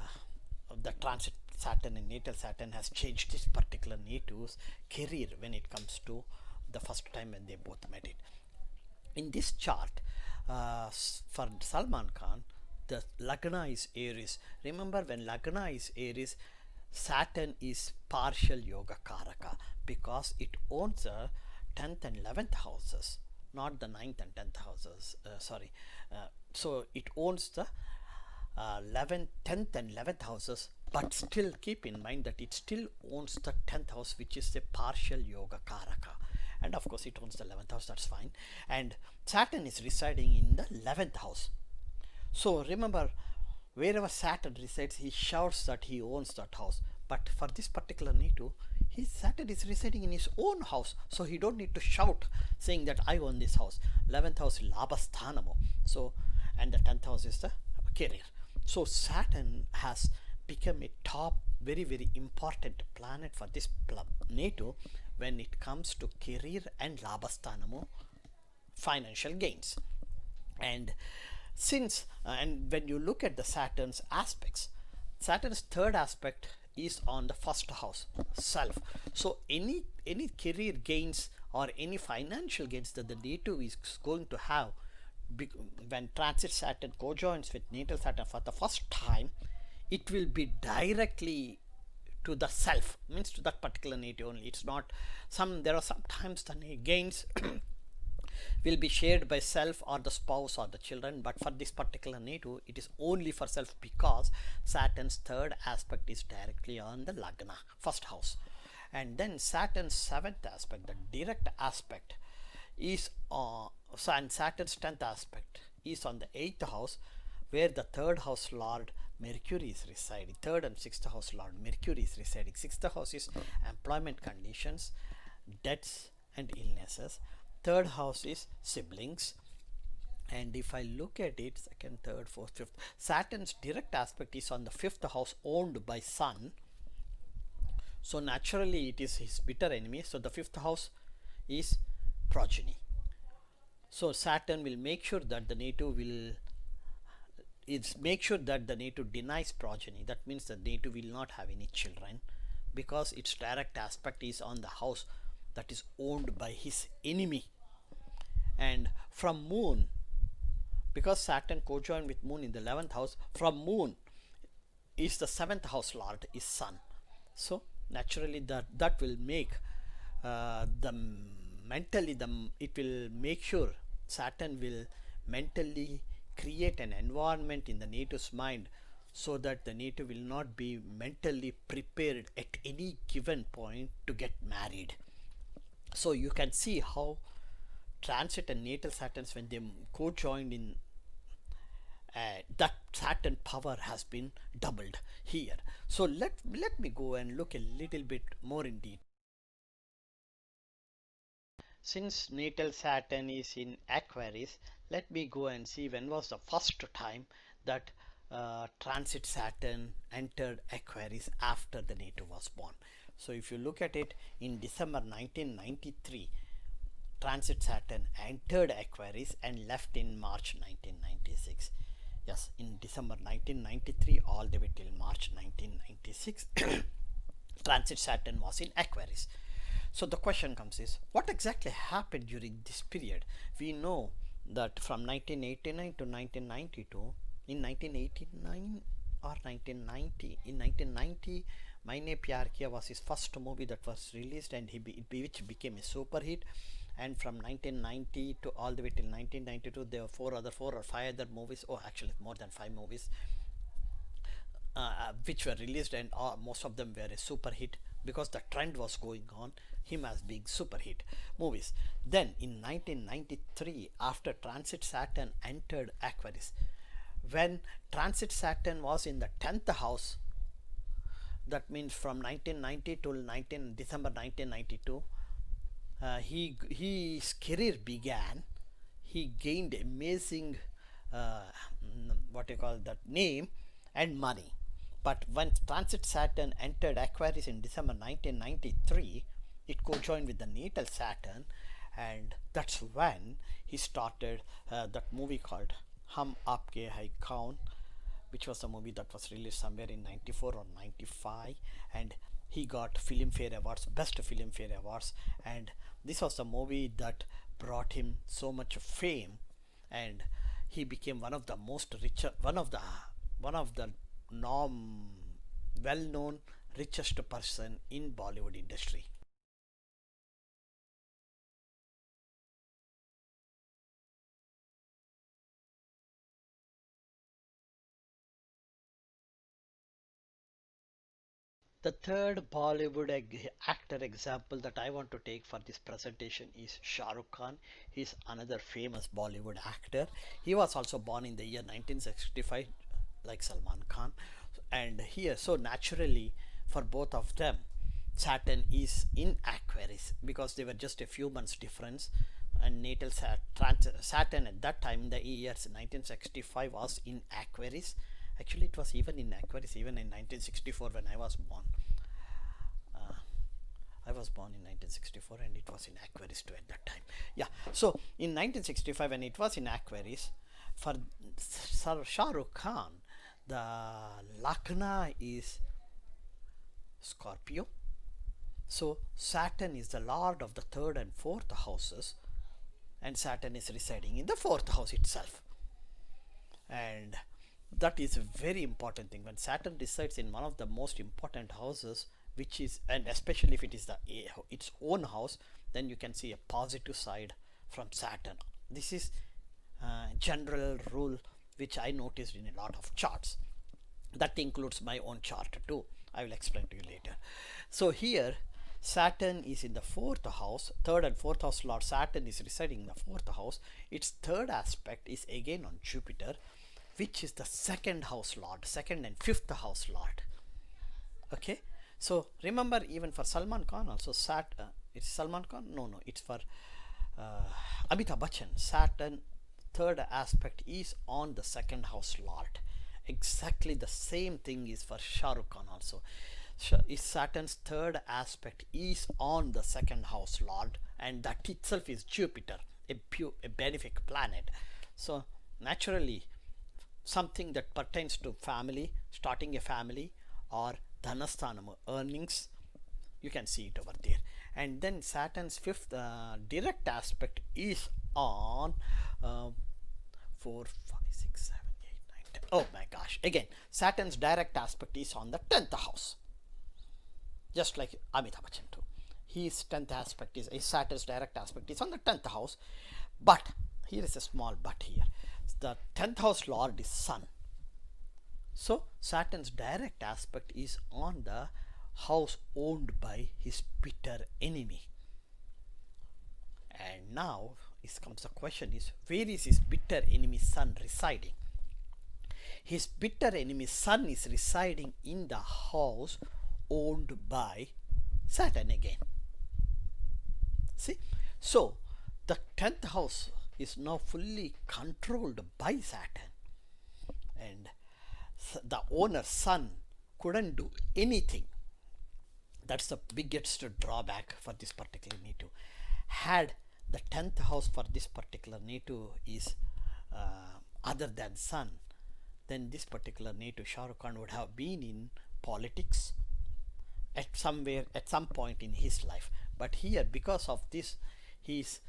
the transit Saturn and natal Saturn has changed this particular native's career when it comes to the first time when they both met it. In this chart, for Salman Khan, the Lagna is Aries. Remember, when Lagna is Aries, Saturn is partial yoga karaka because it owns the 10th and 11th houses, not the 9th and 10th houses. So it owns the 11th, 10th and 11th houses, but still keep in mind that it still owns the 10th house, which is the partial yoga karaka, and of course it owns the 11th house, that's fine. And Saturn is residing in the 11th house. So remember, wherever Saturn resides, he shouts that he owns that house, but for this particular native, his Saturn is residing in his own house, so he don't need to shout saying that I own this house. 11th house is labasthanamo, so, and the 10th house is the career. So Saturn has become a top, very very important planet for this native when it comes to career and labasthanamo, financial gains. And since and when you look at the Saturn's aspects, Saturn's third aspect is on the first house, self. So any career gains or any financial gains that the native is going to have when transit Saturn cojoins with natal Saturn for the first time, it will be directly to the self, means to that particular native only. It's not some, there are sometimes the gains will be shared by self or the spouse or the children, but for this particular native it is only for self because Saturn's third aspect is directly on the Lagna, first house. And then Saturn's seventh aspect, the direct aspect, is and Saturn's 10th aspect is on the 8th house, where the third house lord Mercury is residing. Third and sixth house lord Mercury is residing. Sixth house is employment conditions, debts and illnesses. Third house is siblings. And if I look at it, second, third, fourth, fifth, Saturn's direct aspect is on the fifth house owned by Sun. So naturally it is his bitter enemy. So the fifth house is progeny. So Saturn will make sure that the native will make sure that the native denies progeny. That means the native will not have any children because its direct aspect is on the house that is owned by his enemy. And from Moon, because Saturn cojoined with Moon in the 11th house, from Moon is the 7th house lord is Sun. So naturally that will make the mentally it will make sure Saturn will mentally create an environment in the native's mind so that the native will not be mentally prepared at any given point to get married. So you can see how transit and natal Saturns, when they co-joined in that Saturn power has been doubled here. So let me go and look a little bit more in detail. Since natal Saturn is in Aquarius, let me go and see when was the first time that transit Saturn entered Aquarius after the native was born. So if you look at it, in December 1993, transit Saturn entered Aquarius and left in March 1996. Yes, in December 1993 all the way till March 1996, Transit Saturn was in Aquarius. So the question comes is, what exactly happened during this period? We know that from 1989 to 1992, in 1989 or 1990, in 1990, Maine Pyar Kiya was his first movie that was released, and which became a super hit. And from 1990 to all the way till 1992, there were four or five other movies. Oh, actually, more than five movies which were released, and most of them were a super hit because the trend was going on him as being super hit movies. Then in 1993, after Transit Saturn entered Aquarius, when Transit Saturn was in the 10th house, that means from 1990 to December 1992, his career began. He gained amazing, what you call that, name and money. But when Transit Saturn entered Aquarius in December 1993, it co-joined with the Natal Saturn, and that's when he started that movie called Hum Aapke Hai Kaun, which was a movie that was released somewhere in 94 or 95, and he got Filmfare Awards, Best Filmfare Awards, and this was a movie that brought him so much fame, and he became one of the most richer, one of the norm well-known richest person in Bollywood industry. The third Bollywood actor example that I want to take for this presentation is Shah Rukh Khan. He is another famous Bollywood actor. He was also born in the year 1965 like Salman Khan. And here, so naturally, for both of them, Saturn is in Aquarius because they were just a few months difference. And natal Saturn at that time in the years 1965 was in Aquarius. Actually, it was even in Aquarius even in 1964 when I was born. Uh, I was born in 1964 and it was in Aquarius too at that time. Yeah, so in 1965 when it was in Aquarius, for Shah Rukh Khan, the Lagna is Scorpio. So Saturn is the lord of the third and fourth houses, and Saturn is residing in the fourth house itself. And that is a very important thing. When Saturn resides in one of the most important houses, which is, and especially if it is its own house, then you can see a positive side from Saturn. This is general rule which I noticed in a lot of charts. That includes my own chart too. I will explain to you later. So here Saturn is in the fourth house, third and fourth house lord. Saturn is residing in the fourth house. Its third aspect is again on Jupiter, which is the second house lord, second and fifth house lord. Okay, so remember, even for Salman Khan also, it's Salman Khan, no, it's for Amitabh Bachchan. Saturn third aspect is on the second house lord. Exactly the same thing is for Shah Rukh Khan also. Saturn's third aspect is on the second house lord, and that itself is Jupiter, a benefic planet. So naturally, something that pertains to family, starting a family, or dhanasthanam, earnings, you can see it over there. And then Saturn's fifth direct aspect is on 4, 5, 6, 7, 8, 9, 10. Oh my gosh, again Saturn's direct aspect is on the 10th house, just like Amitabh Bachchan too. His 10th aspect is Saturn's direct aspect is on the 10th house. But here is a small but here. The 10th house lord is Sun. So Saturn's direct aspect is on the house owned by his bitter enemy. And now comes the question is, where is his bitter enemy Sun residing? His bitter enemy Sun is residing in the house owned by Saturn again. See, so the 10th house is now fully controlled by Saturn, and the owner Sun couldn't do anything. That's the biggest drawback for this particular native. Had the 10th house for this particular native is other than Sun, then this particular native Shah Rukh Khan would have been in politics at some point in his life. But here, because of this, his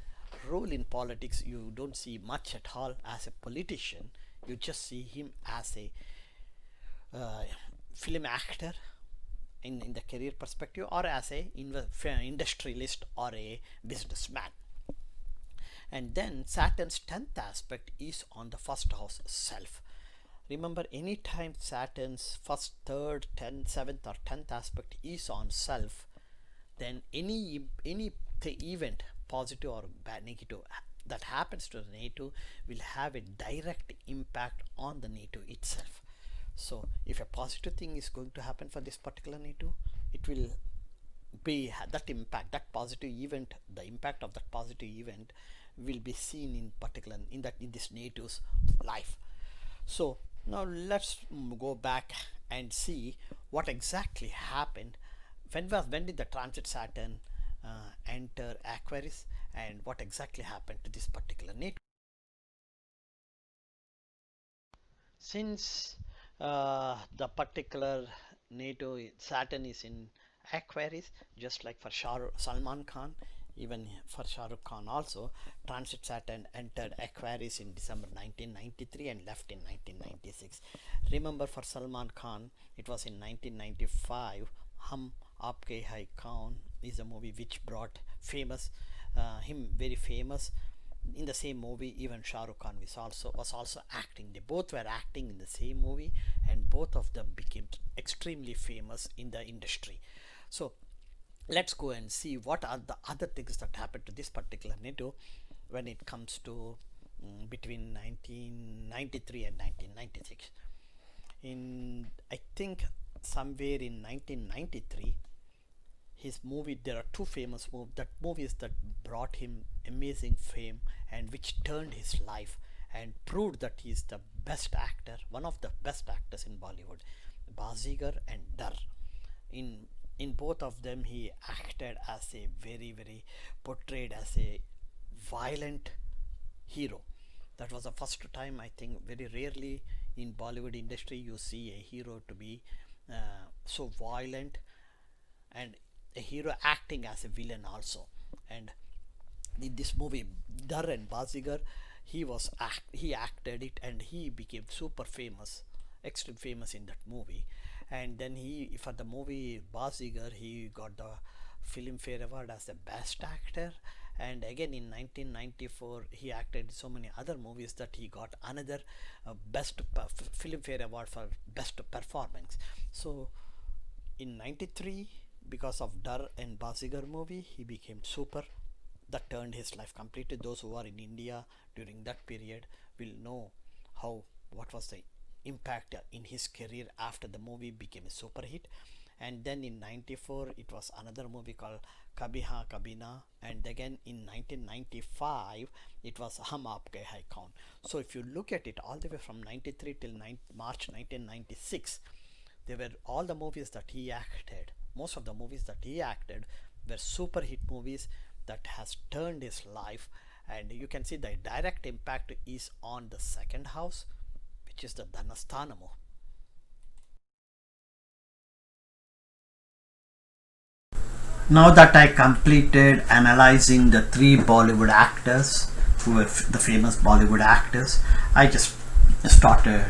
role in politics, you don't see much at all as a politician. You just see him as a uh, film actor in the career perspective, or as a industrialist or a businessman. And then Saturn's 10th aspect is on the first house self. Remember, anytime Saturn's first, third, 10th, 7th, or 10th aspect is on self, then any event, positive or bad, negative, that happens to the native will have a direct impact on the native itself. So if a positive thing is going to happen for this particular native, it will be that impact, that positive event, the impact of that positive event will be seen in particular in this native's life. So now let's go back and see what exactly happened. When did the transit Saturn enter Aquarius, and what exactly happened to this particular native? Since the particular NATO Saturn is in Aquarius, just like for Salman Khan, even for Shah Rukh Khan also, transit Saturn entered Aquarius in December 1993 and left in 1996. Remember, for Salman Khan, it was in 1995. Hum Aapke Hai Kaun is a movie which brought him very famous. In the same movie, even Shah Rukh Khan was also acting. They both were acting in the same movie, and both of them became extremely famous in the industry. So let's go and see what are the other things that happened to this particular native when it comes to between 1993 and 1996. I think somewhere in 1993, his movie, there are two famous movies that brought him amazing fame and which turned his life and proved that he is the best actor, one of the best actors in Bollywood, Bazigar and Dar. In both of them, he acted as a very portrayed as a violent hero. That was the first time, I think. Very rarely in Bollywood industry you see a hero to be so violent, and a hero acting as a villain also. And in this movie, Dar and Bazigar, he acted it, and he became super famous, extreme famous in that movie. And then for the movie Bazigar, he got the Filmfare Award as the best actor. And again in 1994, he acted so many other movies that he got another best Filmfare Award for best performance. So in 93, because of Dar and Bazigar movie, he became super. That turned his life completely. Those who are in India during that period will know what was the impact in his career after the movie became a super hit. And then in 94, it was another movie called Kabhi Ha Kabhi Na, and again in 1995 it was Hum Aapke Hai Kaun. So if you look at it all the way from 93 till March 1996, they were all the movies that he acted. Most of the movies that he acted were super hit movies that has turned his life. And you can see the direct impact is on the second house, which is the Dhanasthanamu. Now that I completed analyzing the three Bollywood actors who were the famous Bollywood actors, I just started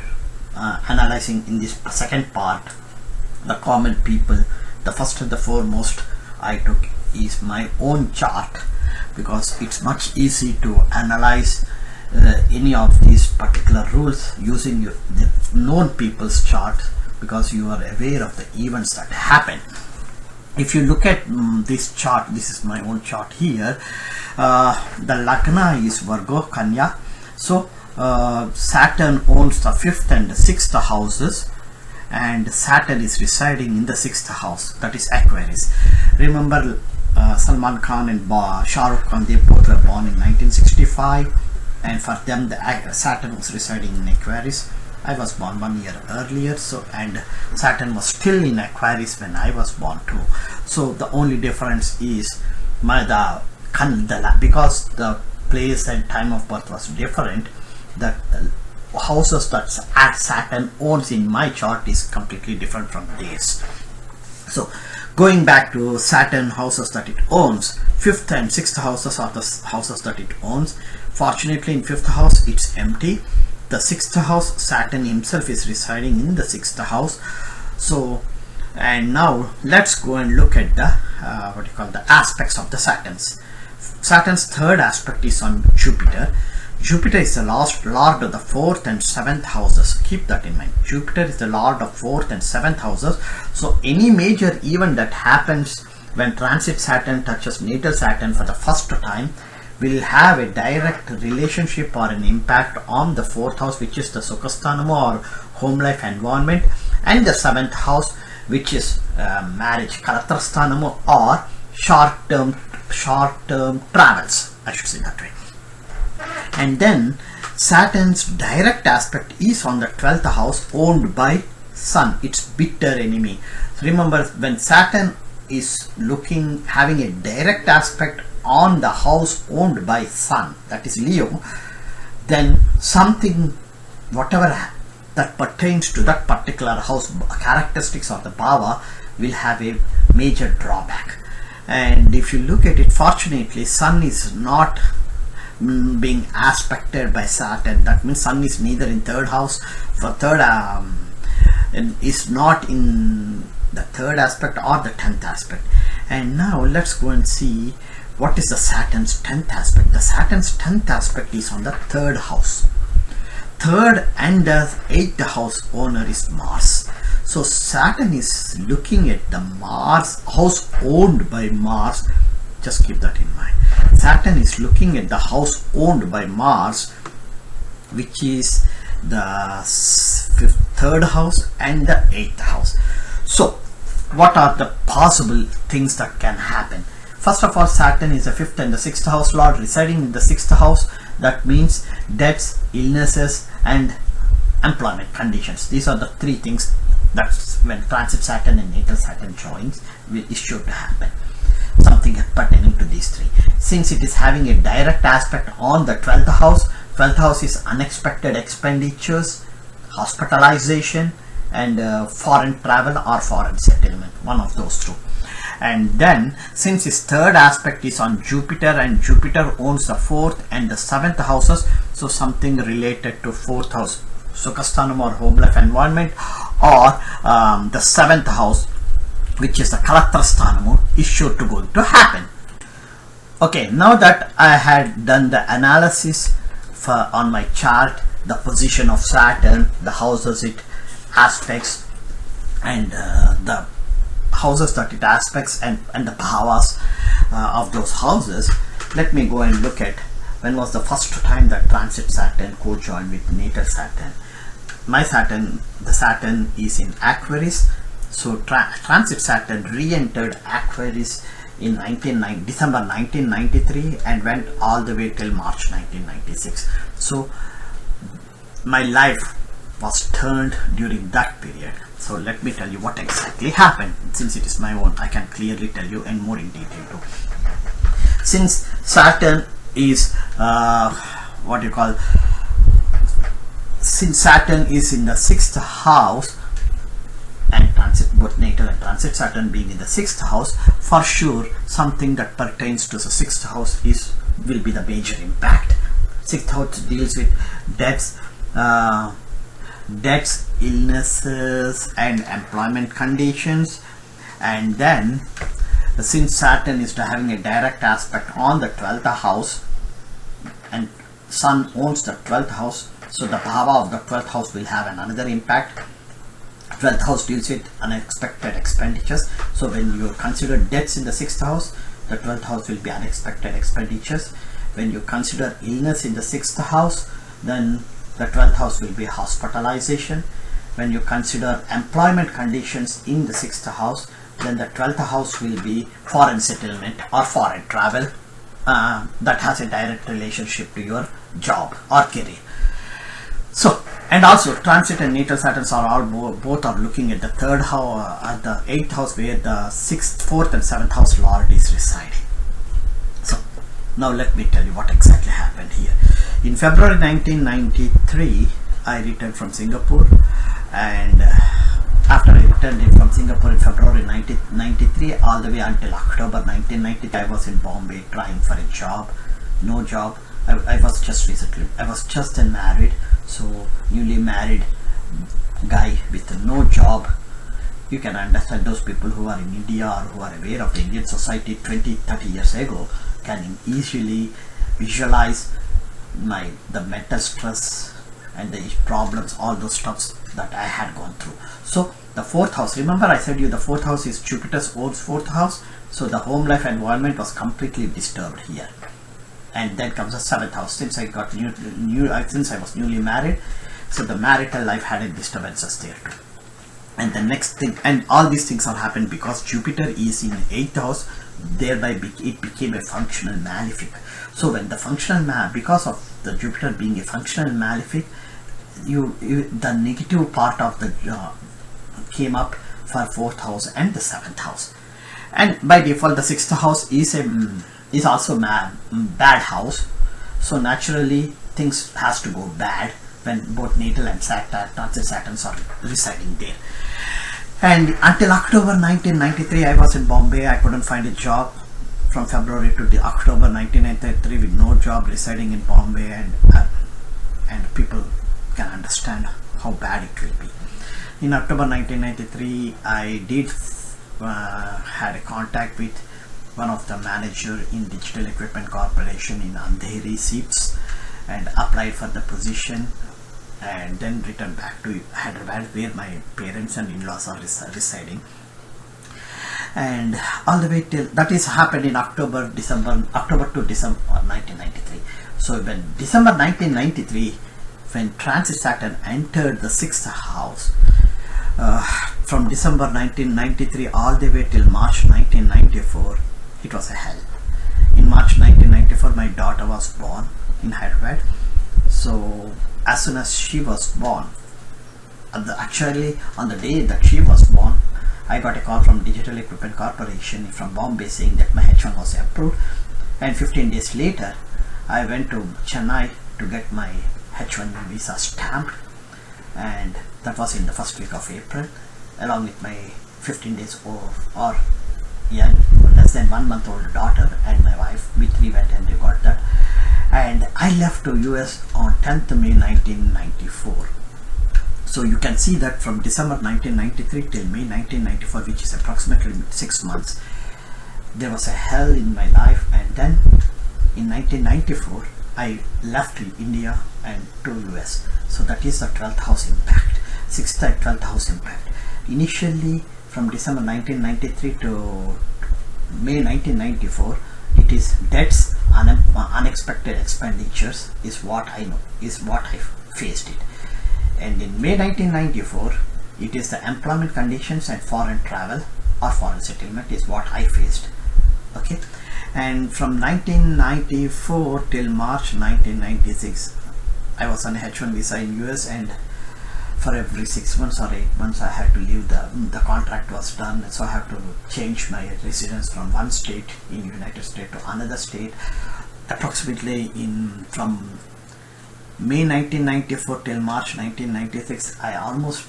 analyzing in this second part the common people. The first and the foremost I took is my own chart, because it's much easy to analyze any of these particular rules using the known people's chart, because you are aware of the events that happen. If you look at this chart, this is my own chart here. The Lagna is Virgo Kanya. So Saturn owns the 5th and 6th houses, and Saturn is residing in the 6th house, that is Aquarius. Remember, Salman Khan and Shah Rukh Khan, they both were born in 1965, and for them the Saturn was residing in Aquarius. I was born 1 year earlier, and Saturn was still in Aquarius when I was born too. So the only difference is because the place and time of birth was different, the houses that Saturn owns in my chart is completely different from theirs. So going back to Saturn houses that it owns, 5th and 6th houses are the houses that it owns. Fortunately, in 5th house it's empty. The 6th house, Saturn himself is residing in the 6th house. So, and now let's go and look at the the aspects of the Saturn's. Saturn's third aspect is on Jupiter. Jupiter is the lord of the 4th and 7th houses. Keep that in mind. Jupiter is the lord of 4th and 7th houses. So any major event that happens when transit Saturn touches natal Saturn for the first time will have a direct relationship or an impact on the 4th house, which is the Sukhasthanam or home life environment, and the 7th house, which is marriage, Kalatrasthanam, or short-term travels, I should say that way. And then Saturn's direct aspect is on the 12th house owned by Sun, its bitter enemy. So remember, when Saturn is having a direct aspect on the house owned by Sun, that is Leo, then something, whatever that pertains to that particular house, characteristics of the Bhava, will have a major drawback. And if you look at it, fortunately, Sun is not being aspected by Saturn. That means Sun is neither in 3rd house for third is not in the 3rd aspect or the 10th aspect. And now let's go and see what is the Saturn's 10th aspect. The Saturn's 10th aspect is on the 3rd house. 3rd and the 8th house owner is Mars. So Saturn is looking at the Mars house owned by Mars. Just keep that in mind. Saturn is looking at the house owned by Mars, which is the 3rd house and the 8th house. So what are the possible things that can happen? First of all, Saturn is the 5th and the 6th house lord residing in the 6th house. That means deaths, illnesses, and employment conditions. These are the 3 things that when transit Saturn and natal Saturn joins is sure to happen. Something pertaining to these 3. Since it is having a direct aspect on the 12th house, 12th house is unexpected expenditures, hospitalization, and foreign travel or foreign settlement, one of those 2. And then since his 3rd aspect is on Jupiter, and Jupiter owns the 4th and the 7th houses, so something related to 4th house, Sukhasthanam or home life environment, or the 7th house, which is the Kalatrasthanam, is sure to going to happen. Okay, now that I had done the analysis on my chart, the position of Saturn, the houses it aspects, and the houses that it aspects, and the bhavas of those houses, let me go and look at when was the first time that transit Saturn co-joined with natal Saturn. My Saturn, the Saturn is in Aquarius. So transit Saturn re-entered Aquarius in December 1993 and went all the way till March 1996. So my life was turned during that period. So let me tell you what exactly happened. Since it is my own, I can clearly tell you and more in detail too. Since Saturn is since Saturn is in the 6th house, and transit both natal and transit Saturn being in the 6th house, for sure something that pertains to the 6th house will be the major impact. 6th house deals with deaths, illnesses, and employment conditions. And then since Saturn is having a direct aspect on the 12th house, and Sun owns the 12th house, so the bhava of the 12th house will have another impact. 12th house deals with unexpected expenditures. So when you consider deaths in the 6th house, the 12th house will be unexpected expenditures. When you consider illness in the 6th house, then the 12th house will be hospitalization. When you consider employment conditions in the 6th house, then the 12th house will be foreign settlement or foreign travel that has a direct relationship to your job or career. So, and also transit and natal Saturns are all both are looking at the 3rd house, at the 8th house, where the 6th, 4th and 7th house lord is residing. So now let me tell you what exactly happened here. In February 1993, I returned from Singapore, and after I returned from Singapore in February 1993, all the way until October 1990, I was in Bombay trying for a job. No job. I was just married, so newly married guy with no job. You can understand those people who are in India or who are aware of the Indian society 20-30 years ago can easily visualize the mental stress and the problems, all those stuffs that I had gone through. So the fourth house, remember I said you the fourth house is Jupiter's own fourth house, so the home life environment was completely disturbed here. And then comes the seventh house. Since I got since I was newly married, so the marital life had a disturbances there too. And the next thing, and all these things have happened because Jupiter is in 8th house, thereby it became a functional malefic. So when the because of the Jupiter being a functional malefic, the negative part of the came up for 4th house and the 7th house. And by default the 6th house is also bad house. So naturally things has to go bad when both natal and transit Saturns are residing there. And until October 1993, I was in Bombay. I couldn't find a job. From February to the October 1993, with no job, residing in Bombay, and people can understand how bad it will be. In October 1993, I did had a contact with one of the manager in Digital Equipment Corporation in Andheri seats and applied for the position, and then returned back to Hyderabad where my parents and in-laws are residing. And all the way till that is happened in October to December 1993. So when December 1993, when Transit Saturn entered the 6th house, from December 1993 all the way till March 1994, it was a hell. In March 1994, my daughter was born in Hyderabad. So as soon as she was born, actually on the day that she was born, I got a call from Digital Equipment Corporation from Bombay saying that my H1 was approved, and 15 days later I went to Chennai to get my H1 visa stamped, and that was in the first week of April, along with my 15 days old or less than 1 month old daughter and my wife. We three went and we got that, and I left to US on 10th May 1994. So you can see that from December 1993 till May 1994, which is approximately 6 months, there was a hell in my life. And then in 1994 I left India and to US. So that is the 12th house impact, 6th and 12th house impact. Initially from December 1993 to May 1994, it is debts, unexpected expenditures is what I know, is what I faced it. And in May 1994, it is the employment conditions and foreign travel or foreign settlement is what I faced. Okay, and from 1994 till March 1996, I was on a H1 visa in US, and for every 6 months or 8 months I had to leave. The contract was done, so I have to change my residence from one state in United States to another state. Approximately from May 1994 till March 1996, I almost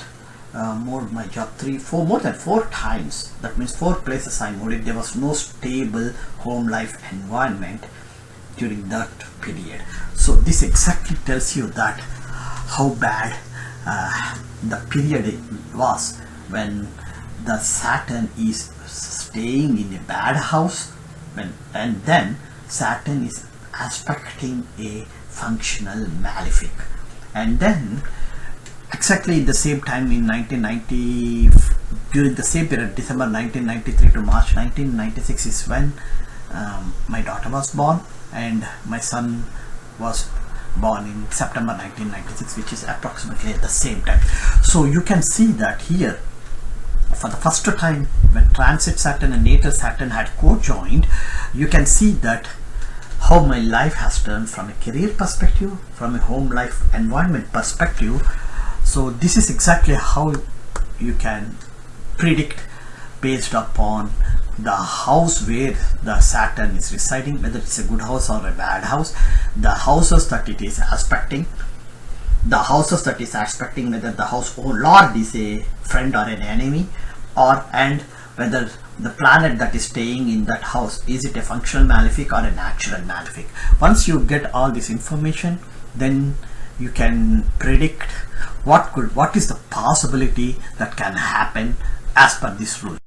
moved my job more than four times. That means 4 places I moved. There was no stable home life environment during that period. So this exactly tells you that how bad the period was when the Saturn is staying in a bad house, and then Saturn is aspecting a functional malefic. And then exactly the same time in 1990, during the same period, December 1993 to March 1996, is when my daughter was born, and my son was born in September 1996, which is approximately at the same time. So you can see that here, for the first time when Transit Saturn and Natal Saturn had co-joined, you can see that how my life has turned from a career perspective, from a home life environment perspective. So this is exactly how you can predict based upon the house where the Saturn is residing, whether it's a good house or a bad house, the houses that it is aspecting, the houses that is aspecting, whether the house or lord is a friend or an enemy, or and whether the planet that is staying in that house, is it a functional malefic or a natural malefic. Once you get all this information, then you can predict what is the possibility that can happen as per this rule.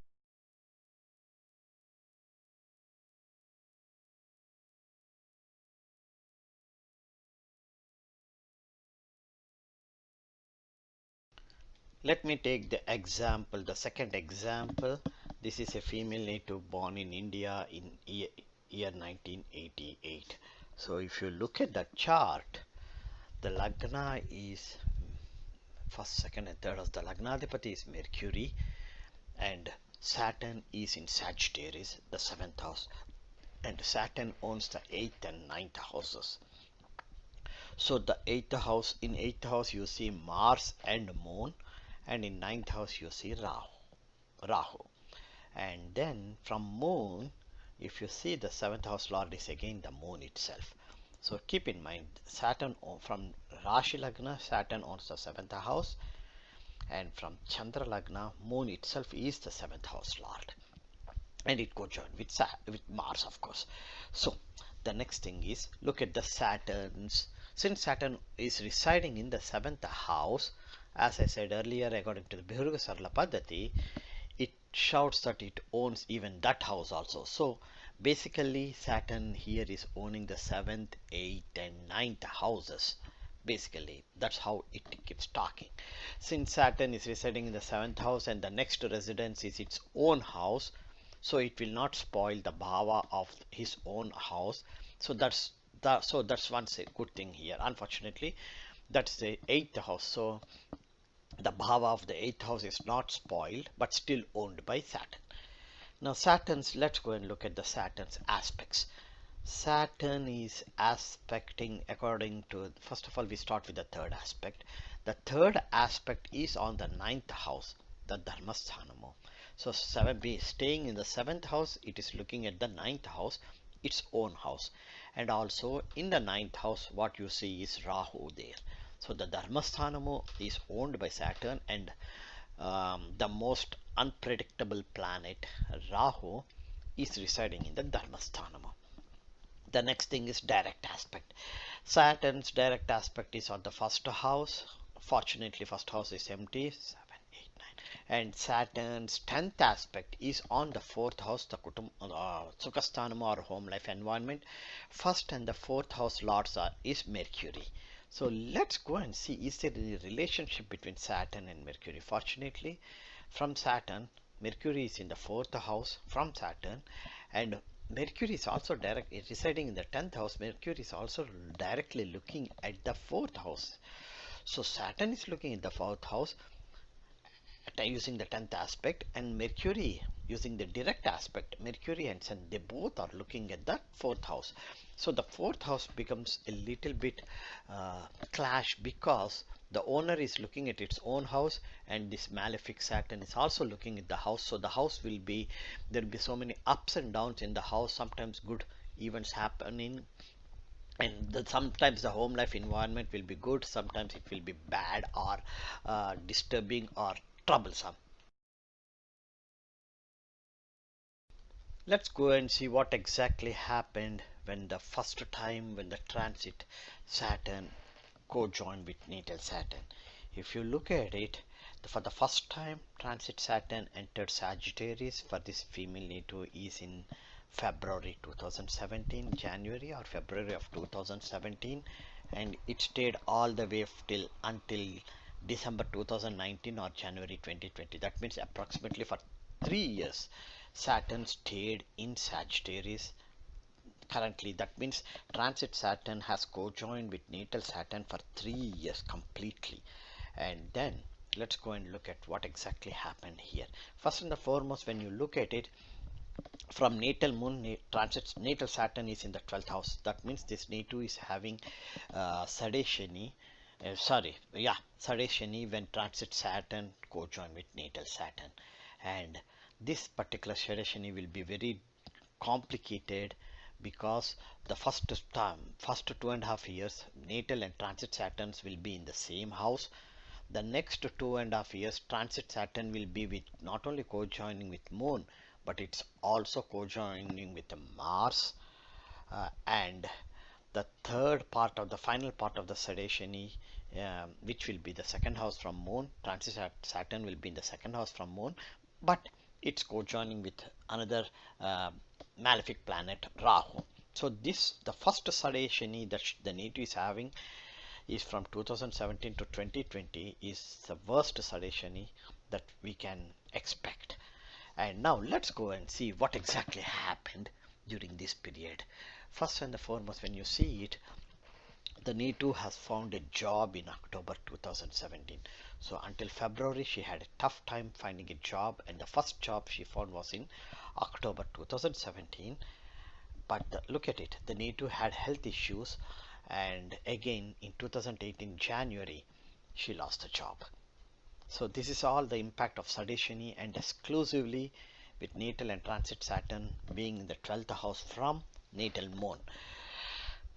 Let me take the example, the second example. This is a female native born in India in year 1988. So if you look at the chart, the Lagna is first, second, and third house. The Lagnadipati is Mercury, and Saturn is in Sagittarius, the seventh house. And Saturn owns the eighth and ninth houses. So the eighth house, in eighth house you see Mars and Moon, and in ninth house you see Rahu. And then from Moon, if you see, the seventh house lord is again the Moon itself. So keep in mind, Saturn from Rashi Lagna, Saturn owns the seventh house, and from Chandra Lagna, Moon itself is the seventh house lord, and it cojoined with Mars, of course. So the next thing is, look at the Saturns. Since Saturn is residing in the seventh house, as I said earlier, according to the Bihurga Sarla Paddhati, it shouts that it owns even that house also. So basically Saturn here is owning the seventh, eighth and ninth houses. Basically that's how it keeps talking. Since Saturn is residing in the seventh house and the next residence is its own house, so it will not spoil the bhava of his own house. So that's one good thing here. Unfortunately, that's the eighth house, so the bhava of the eighth house is not spoiled but still owned by Saturn. Now Saturn's, let's go and look at the Saturn's aspects. Saturn is aspecting according to, first of all we start with the third aspect. The third aspect is on the ninth house, the Dharmasthanamo. So staying in the seventh house, it is looking at the ninth house, its own house. And also in the ninth house, what you see is Rahu there. So the Dharmasthanamo is owned by Saturn, and the most unpredictable planet Rahu is residing in the Dharmasthanamo. The next thing is direct aspect. Saturn's direct aspect is on the first house. Fortunately, first house is empty. 7, 8, 9. And Saturn's 10th aspect is on the fourth house, the Sukhasthanam or home life environment. First and the fourth house lords is Mercury. So let's go and see, is there any relationship between Saturn and Mercury. Fortunately, from Saturn, Mercury is in the fourth house from Saturn, and Mercury is also residing in the 10th house. Mercury is also directly looking at the fourth house. So Saturn is looking at the fourth house using the 10th aspect, and Mercury using the direct aspect. Mercury and Sun, they both are looking at the fourth house. So the fourth house becomes a little bit clash, because the owner is looking at its own house and this malefic Saturn is also looking at the house. So the house will be, there will be so many ups and downs in the house, sometimes good events happening, and sometimes the home life environment will be good, sometimes it will be bad or disturbing or troublesome. Let's go and see what exactly happened when the first time when the transit Saturn co-joined with natal Saturn. If you look at it, for the first time transit Saturn entered Sagittarius for this female native is in February 2017, January or February of 2017, and it stayed all the way until December 2019 or January 2020. That means approximately for 3 years Saturn stayed in Sagittarius currently. That means transit Saturn has co-joined with natal Saturn for 3 years completely. And then let's go and look at what exactly happened here. First and the foremost, when you look at it from natal moon, transit natal Saturn is in the 12th house. That means this native is having Sadeshani, Sadeshani when transit Saturn co-join with natal Saturn. And this particular Sadeshani will be very complicated because the first 2.5 years natal and transit Saturns will be in the same house. The next 2.5 years transit Saturn will be with not only co-joining with Moon, but it's also co-joining with Mars, and the final part of the Sadeshani, which will be the second house from Moon. Transit Saturn will be in the second house from Moon, but it's co-joining with another malefic planet Rahu. So the first Sadeshani that the native is having is from 2017 to 2020, is the worst Sadeshani that we can expect. And now let's go and see what exactly happened during this period. First and foremost, when you see it, the Neetu has found a job in October 2017. So until February, she had a tough time finding a job, and the first job she found was in October 2017. But look at it, the Neetu had health issues, and again in 2018 January, she lost the job. So this is all the impact of Sadeshani, and exclusively with natal and transit Saturn being in the 12th house from natal Moon.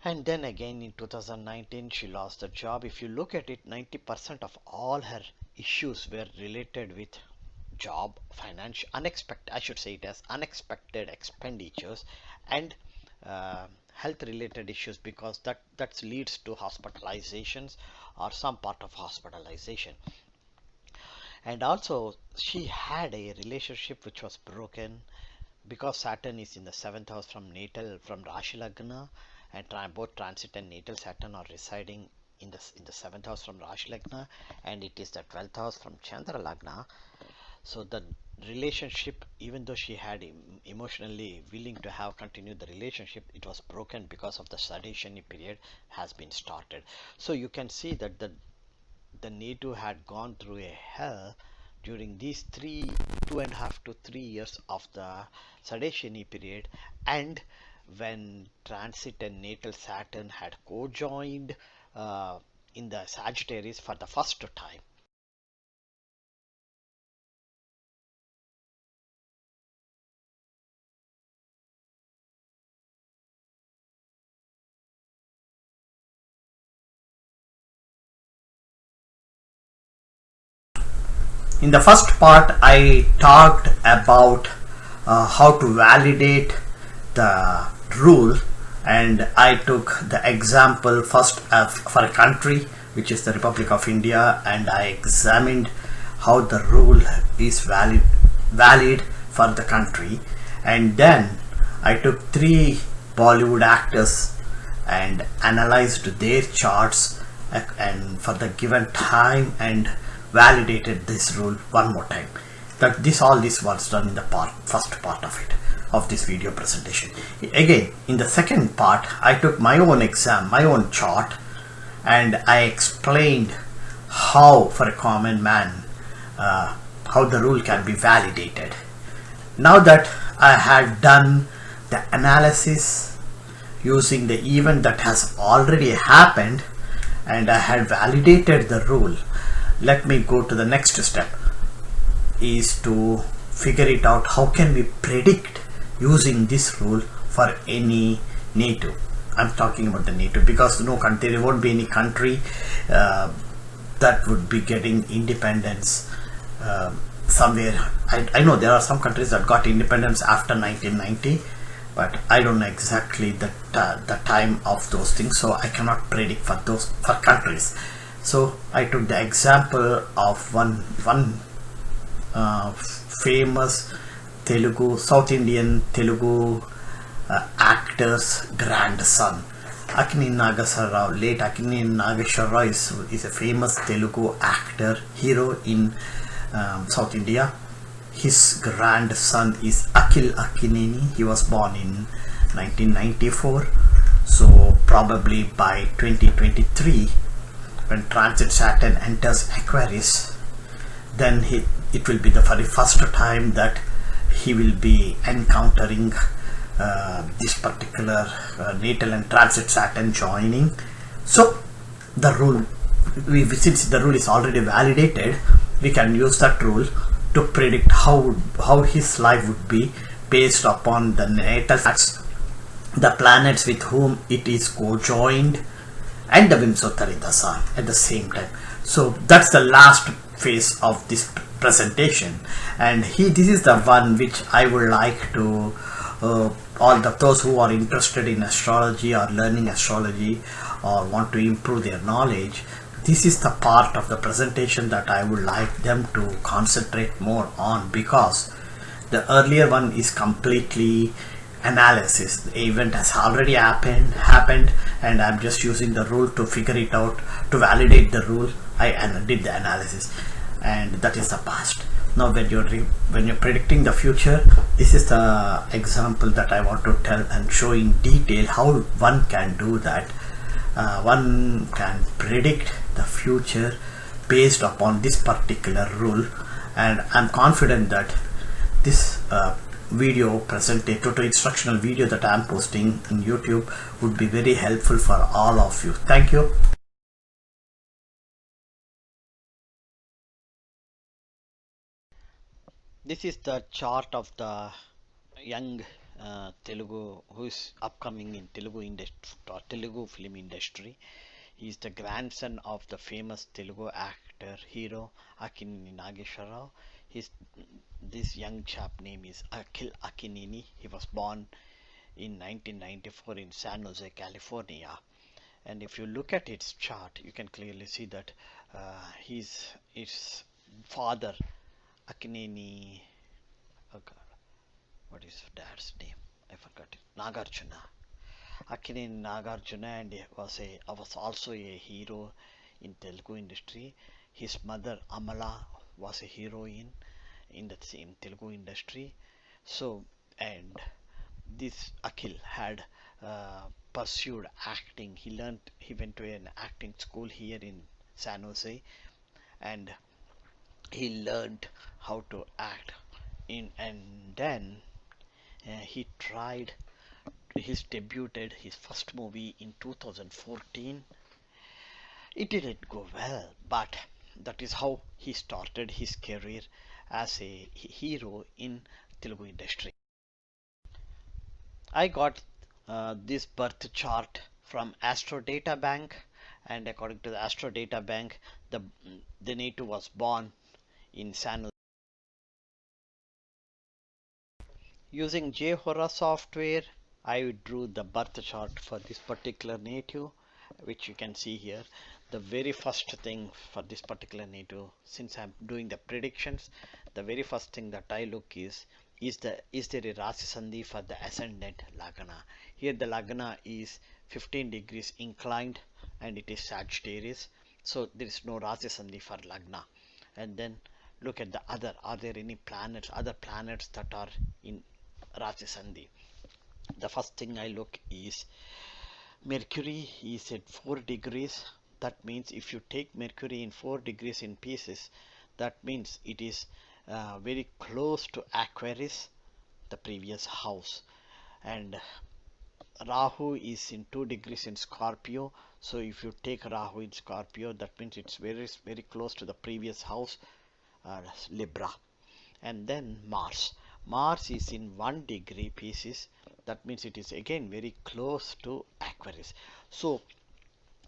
And then again in 2019 she lost the job. If you look at it, 90% of all her issues were related with job, financial, unexpected, I should say it as unexpected expenditures, and health related issues, because that leads to hospitalizations or some part of hospitalization. And also she had a relationship which was broken because Saturn is in the 7th house from natal, from Rashi Lagna, and both transit and natal Saturn are residing in the 7th house from Rashi Lagna, and it is the 12th house from Chandra Lagna. So the relationship, even though she had emotionally willing to have continued the relationship, it was broken because of the Sadeshani period has been started. So you can see that the native had gone through a hell during these 2.5 to 3 years of the Sadeshani period, and when transit and natal Saturn had co-joined in the Sagittarius for the first time. In the first part, I talked about how to validate the rule, and I took the example first for a country which is the Republic of India, and I examined how the rule is valid for the country. And then I took 3 Bollywood actors and analyzed their charts and for the given time, and validated this rule one more time. All this was done in the first part of this video presentation. Again, in the second part, I took my own chart, and I explained how, for a common man, how the rule can be validated. Now that I had done the analysis using the event that has already happened, and I had validated the rule, let me go to the next step, is to figure it out how can we predict using this rule for any native. I'm talking about the native because there won't be any country that would be getting independence somewhere. I know there are some countries that got independence after 1990, but I don't know exactly the time of those things, so I cannot predict for countries. So I took the example of one famous South Indian Telugu actor's grandson, Akhineei Nageswara. Late Akhineei Nageswara is a famous Telugu actor, hero in South India. His grandson is Akhil Akkineei. He was born in 1994. So probably by 2023, when transit Saturn enters Aquarius, then it will be the very first time that he will be encountering this particular natal and transit Saturn joining. So the rule, since the rule is already validated, we can use that rule to predict how his life would be based upon the natal the planets with whom it is co-joined, and the Vimsotari Dasa at the same time. So that's the last phase of this presentation, and this is the one which I would like to all those who are interested in astrology or learning astrology or want to improve their knowledge. This is the part of the presentation that I would like them to concentrate more on, because the earlier one is completely analysis. The event has already happened, and I'm just using the rule to figure it out, to validate the rule. I did the analysis, and that is the past. Now when you're predicting the future, this is the example that I want to tell and show in detail how one can do that. One can predict the future based upon this particular rule, and I'm confident that this video to instructional video that I'm posting in YouTube would be very helpful for all of you. Thank you. This is the chart of the young Telugu who is upcoming in Telugu industry or Telugu film industry. He is the grandson of the famous Telugu actor hero Akhineei Nagesharao. His This young chap name is Akhil Akkineei. He was born in 1994 in San Jose, California. And if you look at its chart, you can clearly see that his father Akhineei. Oh God, what is dad's name? I forgot it. Nagarjuna. Akhineei Nagarjuna, and he was also a hero in Telugu industry. His mother Amala was a heroine in that same Telugu industry. So, and this Akhil had pursued acting. He went to an acting school here in San Jose, and he learned how to act and then he tried his debuted his first movie in 2014. It didn't go well, but that is how he started his career as a hero in Telugu industry. I got this birth chart from Astro Data Bank, and according to the Astro Data Bank, the native was born in San. Using JHora software, I drew the birth chart for this particular native, which you can see here. The very first thing for this particular native, since I'm doing the predictions, the very first thing that I look is there a Rasi Sandhi for the ascendant Lagna. Here the Lagna is 15 degrees inclined and it is Sagittarius, so there is no Rasi Sandhi for Lagna. And then look at the are there any other planets that are in Rasi Sandhi? The first thing I look is Mercury is at 4 degrees. That means if you take Mercury in 4 degrees in pieces, that means it is very close to Aquarius, the previous house. And Rahu is in 2 degrees in Scorpio. So if you take Rahu in Scorpio, that means it's very close to the previous house, Libra. And then Mars is in 1 degree pieces. That means it is again very close to Aquarius. So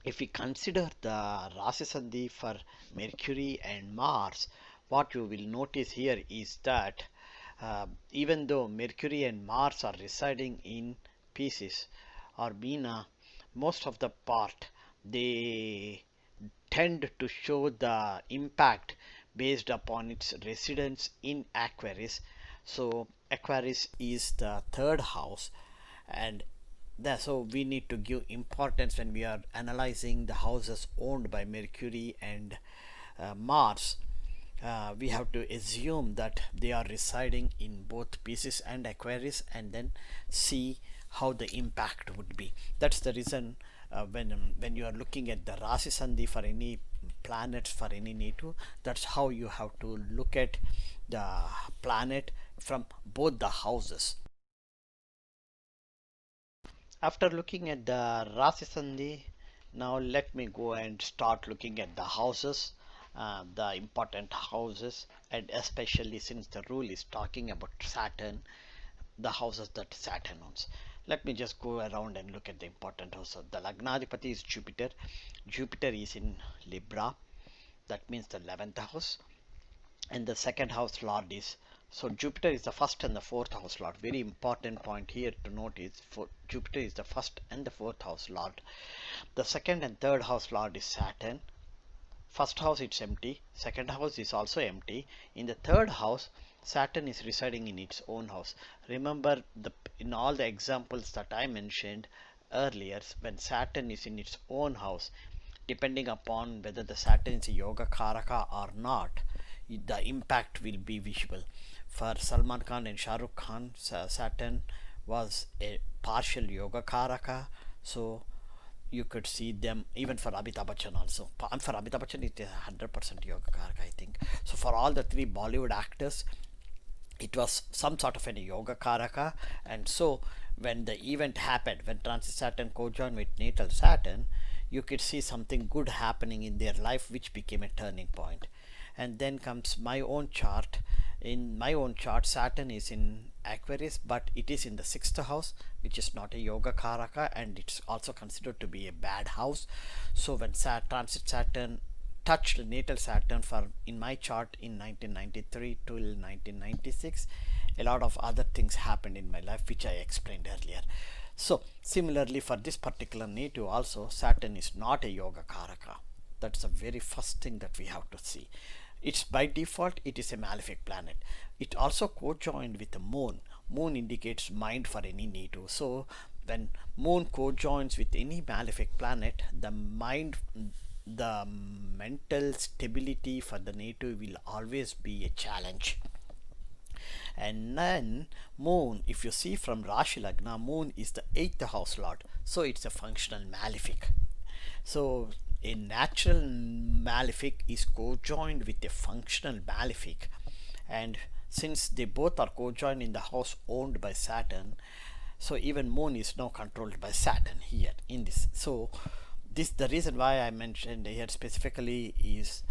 if we consider the Rasi Sandhi for Mercury and Mars, what you will notice here is that even though Mercury and Mars are residing in pieces or Meena, most of the part they tend to show the impact based upon its residence in Aquarius. So Aquarius is the third house, and so we need to give importance when we are analyzing the houses owned by Mercury and Mars. We have to assume that they are residing in both Pisces and Aquarius, and then see how the impact would be. That's the reason when you are looking at the Rasi Sandhi for any planets for any native, that's how you have to look at the planet from both the houses. After looking at the Rasi Sandhi, now let me go and start looking at the houses, the important houses, and especially since the rule is talking about Saturn, the houses that Saturn owns. Let me just go around and look at the important houses. The Lagnadipati is Jupiter. Jupiter is in Libra. That means the 11th house. And the second house lord is, so Jupiter is the first and the fourth house lord. Very important point here to note is for Jupiter is the first and the fourth house lord. The second and third house lord is Saturn. First house it's empty, second house is also empty. In the third house, Saturn is residing in its own house. Remember, in all the examples that I mentioned earlier, when Saturn is in its own house, depending upon whether the Saturn is a yoga karaka or not, the impact will be visual. For Salman Khan and Shah Rukh Khan, Saturn was a partial yoga karaka, so you could see them. Even for Amitabh Bachchan also. For Amitabh Bachchan it is 100% yoga karaka, I think. So for all the three Bollywood actors, it was some sort of a yoga karaka. And so when the event happened, when Transit Saturn co-joined with Natal Saturn, you could see something good happening in their life, which became a turning point. And then comes my own chart. In my own chart, Saturn is in Aquarius, but it is in the sixth house, which is not a yoga karaka, and it's also considered to be a bad house. So when Transit Saturn touched natal Saturn for in my chart in 1993 till 1996, a lot of other things happened in my life, which I explained earlier. So similarly for this particular native also, Saturn is not a yoga karaka. That's the very first thing that we have to see. It's by default it is a malefic planet. It also co-joined with the moon. Moon indicates mind for any native. So when moon co-joins with any malefic planet, the mental stability for the native will always be a challenge. And then moon, if you see from Rashi Lagna, moon is the 8th house lord, so it's a functional malefic. So a natural malefic is co-joined with a functional malefic, and since they both are co-joined in the house owned by Saturn, so even moon is now controlled by Saturn here in this. So this, the reason why I mentioned here specifically is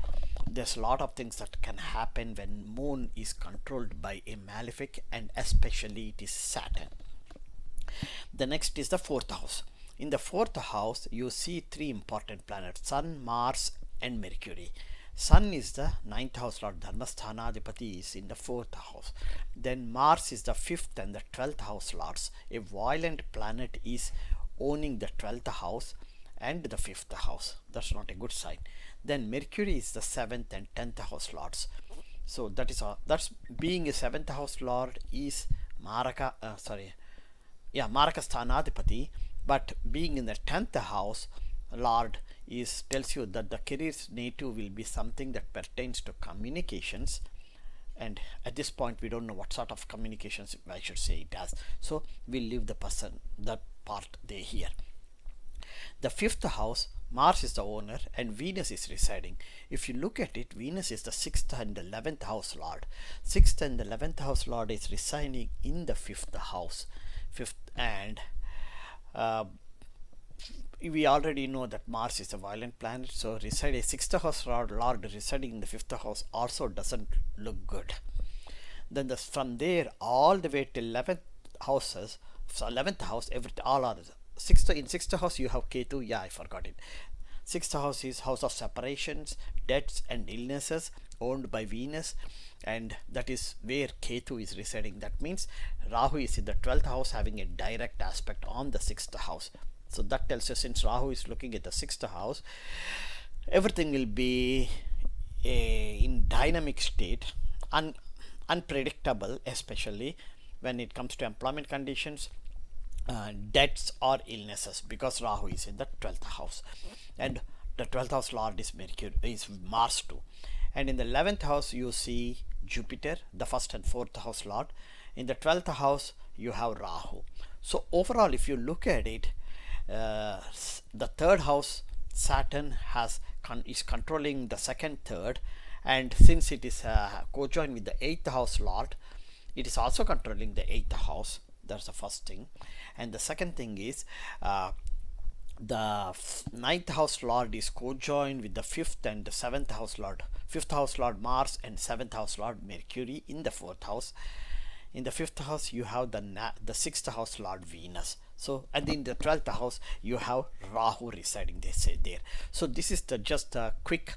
there's a lot of things that can happen when moon is controlled by a malefic, and especially it is Saturn. The next is the fourth house. In the fourth house, you see three important planets: Sun, Mars, and Mercury. Sun is the 9th house lord, Dharmasthanadipati is in the 4th house. Then Mars is the 5th and the 12th house lords. A violent planet is owning the 12th house and the 5th house. That's not a good sign. Then Mercury is the 7th and 10th house lords. So that is all. That's being a 7th house lord is Maraka Sthanadipati, but being in the 10th house lord is tells you that the career's native will be something that pertains to communications, and at this point we don't know what sort of communications I should say it has, so we'll leave the person that part there here. The 5th house, Mars is the owner and Venus is residing. If you look at it, Venus is the 6th and 11th house lord. 6th and 11th house lord is residing in the 5th house. 5th and we already know that Mars is a violent planet, so a 6th house lord residing in the 5th house also doesn't look good. Then from there all the way to 11th houses, so 11th house, all are in 6th house you have Ketu. Yeah, I forgot it. 6th house is house of separations, deaths and illnesses, owned by Venus, and that is where Ketu is residing. That means Rahu is in the 12th house having a direct aspect on the 6th house. So that tells us, since Rahu is looking at the 6th house, everything will be in dynamic state, unpredictable, especially when it comes to employment conditions, deaths or illnesses, because Rahu is in the 12th house, and the 12th house lord is Mars too. And in the 11th house you see Jupiter, the 1st and 4th house lord. In the 12th house you have Rahu. So overall, if you look at it, the 3rd house Saturn is controlling the 2nd, 3rd, and since it is co-joined with the 8th house lord, it is also controlling the 8th house. That's the first thing. And the second thing is the 9th house lord is co-joined with the 5th and the 7th house lord. 5th house lord Mars and 7th house lord Mercury in the 4th house. In the fifth house you have the sixth house Lord Venus. So and in the 12th house you have Rahu residing, they say there. So this is the just a quick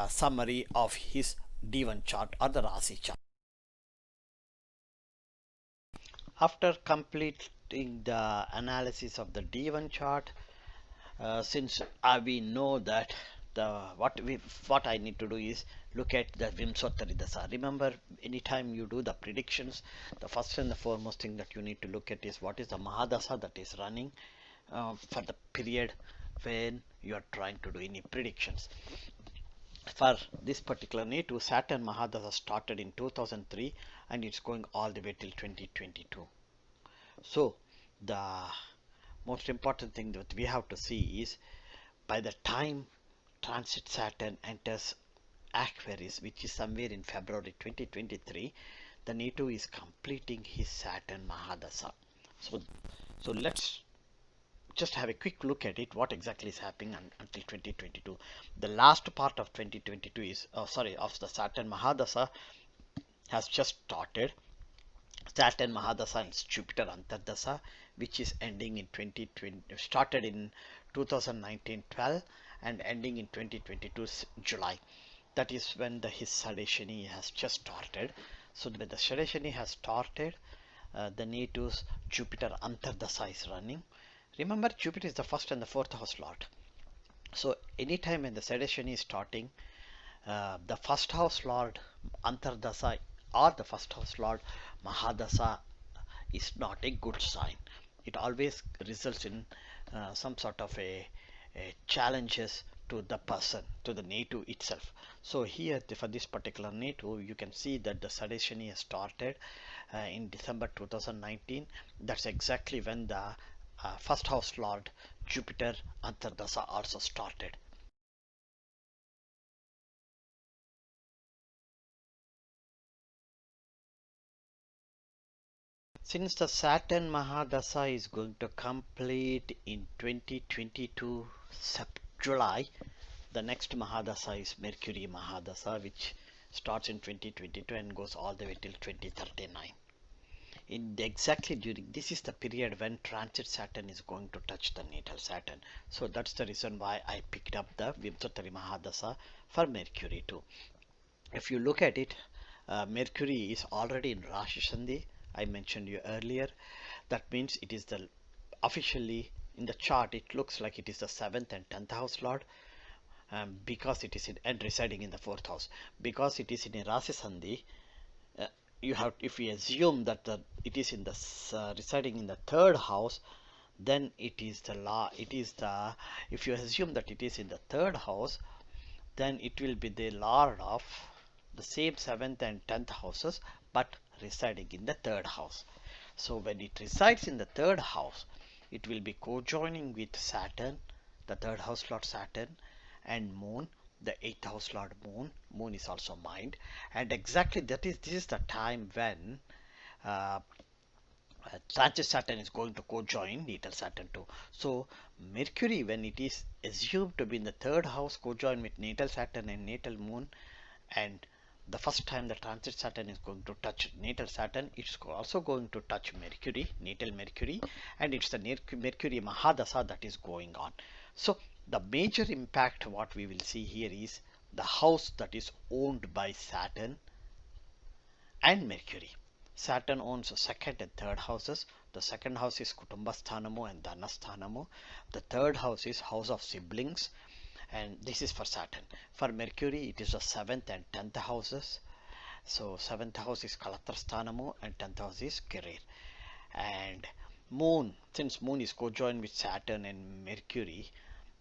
summary of his D1 chart or the Rasi chart. After completing the analysis of the D1 chart, since we know that what I need to do is look at the Vimsottari Dasa. Remember, anytime you do the predictions, the first and the foremost thing that you need to look at is what is the Mahadasa that is running for the period when you are trying to do any predictions. For this particular native, Saturn Mahadasa started in 2003 and it's going all the way till 2022. So the most important thing that we have to see is by the time transit Saturn enters Aquarius, which is somewhere in February 2023, the native is completing his Saturn Mahadasa. So let's just have a quick look at it, what exactly is happening until 2022. The last part of 2022 is of the Saturn Mahadasa has just started. Saturn Mahadasa and Jupiter Antardasa, which is ending in 2020, started in 2019-12 and ending in 2022 July. That is when his Sadeshani has just started. So when the Sadeshani has started, the natives Jupiter Antardasa is running. Remember, Jupiter is the first and the fourth house lord. So anytime when the Sadeshani is starting, the first house lord Antardasa or the first house lord Mahadasa is not a good sign. It always results in some sort of a challenges to the person, to the native itself. So here for this particular native, you can see that the Sadeshani has started in December 2019. That's exactly when the first house lord Jupiter Antardasa also started. Since the Saturn Mahadasa is going to complete in 2022 July, the next Mahadasa is Mercury Mahadasa, which starts in 2022 and goes all the way till 2039. Exactly during this is the period when transit Saturn is going to touch the natal Saturn. So that's the reason why I picked up the Vimsottari Mahadasa for Mercury too. If you look at it, Mercury is already in Rashi Sandhi. I mentioned you earlier. That means it is the officially in the chart it looks like it is the 7th and 10th house lord, because it is in and residing in the 4th house. Because it is in a Rasi Sandhi, you have, if we assume that it is in the residing in the 3rd house, then it is the if you assume that it is in the 3rd house, then it will be the lord of the same 7th and 10th houses but residing in the 3rd house. So when it resides in the 3rd house, it will be co-joining with Saturn, the 3rd house lord Saturn, and Moon, the 8th house lord Moon. Moon is also mind, and exactly this is the time when uh, transit Saturn is going to co-join natal Saturn too. So Mercury, when it is assumed to be in the 3rd house, co-join with natal Saturn and natal Moon, and the first time the transit Saturn is going to touch natal Saturn, it's also going to touch Mercury, natal Mercury, and it's the Mercury Mahadasa that is going on. So the major impact what we will see here is the house that is owned by Saturn and Mercury. Saturn owns the 2nd and 3rd houses. The 2nd house is Kutumbasthanamu and Dhanasthanamu. The 3rd house is house of siblings, and this is for Saturn. For Mercury, it is the 7th and 10th houses. So 7th house is Kalatrasthanamu and 10th house is Career. And Moon, since Moon is co-joined with Saturn and Mercury,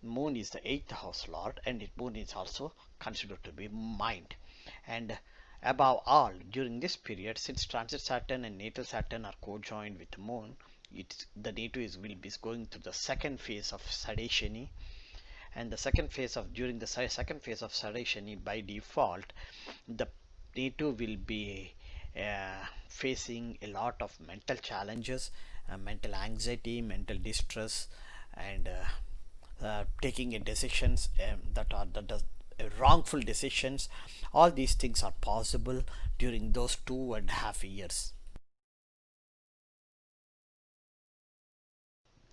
Moon is the 8th house lord, and Moon is also considered to be mind. And above all, during this period, since transit Saturn and natal Saturn are co-joined with Moon, the native will be going through the second phase of Sadeshani, and the second phase of during the second phase of Sadeshani, by default, the native will be facing a lot of mental challenges, mental anxiety, mental distress, and taking decisions that are wrongful decisions. All these things are possible during those 2.5 years.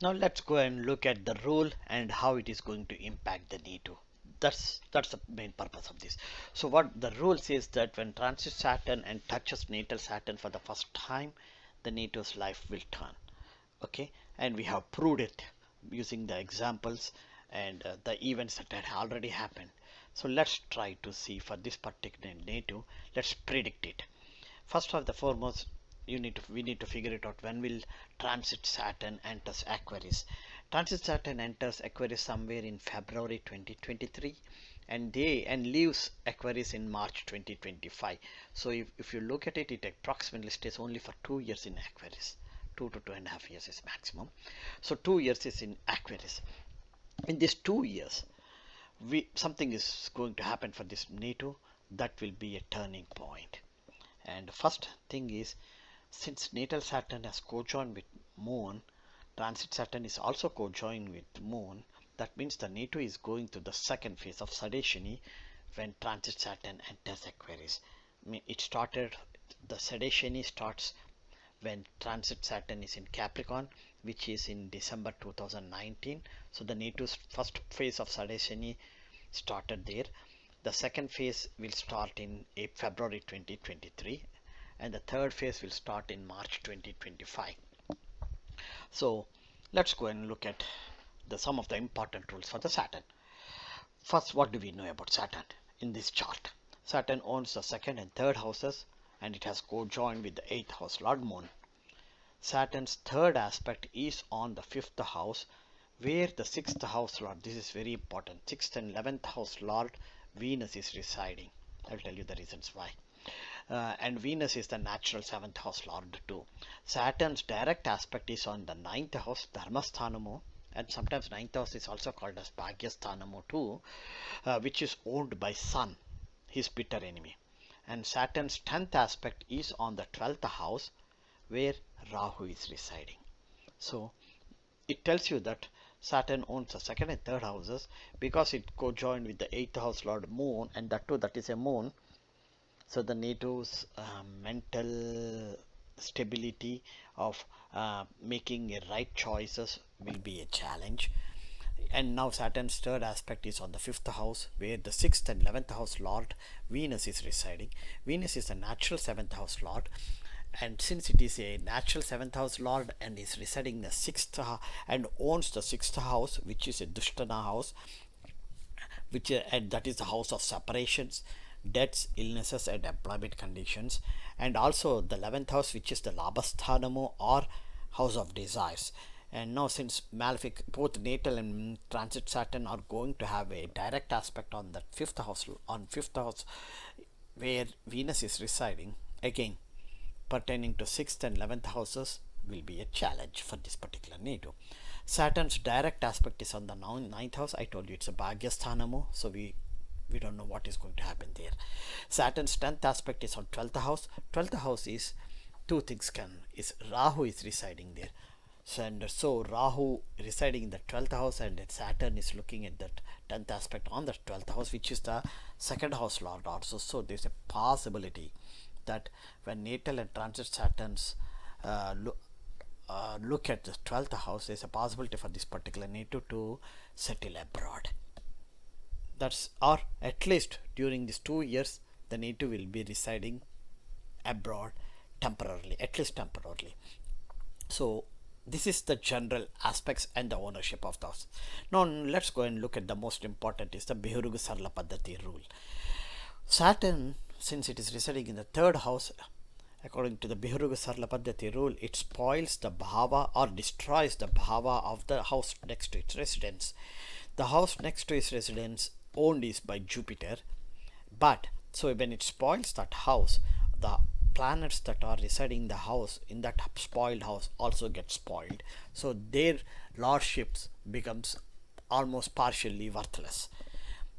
Now let's go and look at the role and how it is going to impact the NATO. That's the main purpose of this. So what the rule says that when transit Saturn and touches natal Saturn for the first time, the NATO's life will turn. Okay, and we have proved it using the examples and the events that had already happened. So let's try to see for this particular NATO. Let's predict it. First of the foremost, we need to figure it out. When will transit Saturn enters Aquarius? Transit Saturn enters Aquarius somewhere in February 2023 and leaves Aquarius in March 2025. So if you look at it, it approximately stays only for 2 years in Aquarius. 2 to 2.5 years is maximum. So 2 years is in Aquarius. In these 2 years, something is going to happen for this NATO that will be a turning point. And first thing is, since natal Saturn has cojoined with Moon, transit Saturn is also cojoined with Moon. That means the NATO is going to the second phase of Sadeshini when transit Saturn enters Aquarius. It started, the Sadeshini starts when transit Saturn is in Capricorn, which is in December 2019. So the NATO's first phase of Sadeshini started there. The second phase will start in February 2023 and the third phase will start in March 2025. So let's go and look at some of the important rules for the Saturn. First, what do we know about Saturn in this chart? Saturn owns the second and third houses and it has co-joined with the eighth house Lord Moon. Saturn's third aspect is on the fifth house where the sixth house Lord, this is very important, sixth and 11th house Lord Venus is residing. I'll tell you the reasons why. And Venus is the natural 7th house Lord too. Saturn's direct aspect is on the 9th house Dharmasthanamo, and sometimes 9th house is also called as Bhagyasthanamo too, which is owned by Sun, his bitter enemy. And Saturn's 10th aspect is on the 12th house where Rahu is residing. So it tells you that Saturn owns the second and third houses because it co-joined with the 8th house Lord Moon, and that too, that is a moon. So the NATO's mental stability of making a right choices will be a challenge. And now Saturn's third aspect is on the fifth house where the sixth and 11th house Lord Venus is residing. Venus is the natural 7th house Lord, and since it is a natural 7th house Lord and is residing in the 6th and owns the 6th house, which is a Dushtana house, which and that is the house of separations, deaths, illnesses and employment conditions, and also the 11th house, which is the Labasthanamo or house of desires. And now since malefic, both natal and transit Saturn are going to have a direct aspect on that fifth house where Venus is residing, again pertaining to 6th and 11th houses will be a challenge for this particular NATO. Saturn's direct aspect is on the 9th house. I told you it's a Bhagyasthanamo, so we don't know what is going to happen there. Saturn's 10th aspect is on 12th house. 12th house is two things is Rahu is residing there. So Rahu residing in the 12th house and Saturn is looking at that 10th aspect on the 12th house, which is the second house Lord also. So there's a possibility that when natal and transit Saturns look at the 12th house, there's a possibility for this particular NATO to settle abroad. That's, or at least during these 2 years the NATO will be residing abroad temporarily, at least temporarily. So this is the general aspects and the ownership of those. Now let's go and look at the most important is the Behurugu Sarla Paddhati rule. Saturn, since it is residing in the third house, according to the Behurugu Sarla Paddhati rule, it spoils the bhava or destroys the bhava of the house next to its residence. The house next to its residence owned is by Jupiter, but so when it spoils that house, the planets that are residing in the house, in that spoiled house, also get spoiled. So their lordships becomes almost partially worthless.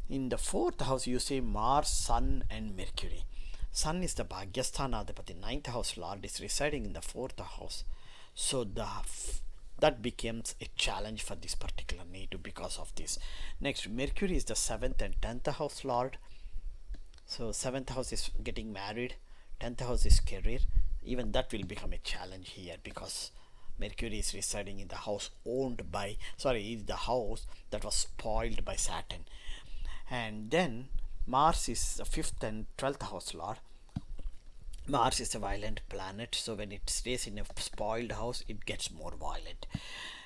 In the fourth house, you see Mars, Sun, and Mercury. Sun is the Bhagyasthana Adhipati, 9th house Lord is residing in the fourth house. So that becomes a challenge for this particular NATO because of this. Next, Mercury is the 7th and 10th house Lord. So 7th house is getting married, 10th house is career. Even that will become a challenge here because Mercury is residing in the house owned by, sorry, the house that was spoiled by Saturn. And then Mars is the 5th and 12th house lord. Mars is a violent planet, so when it stays in a spoiled house, it gets more violent.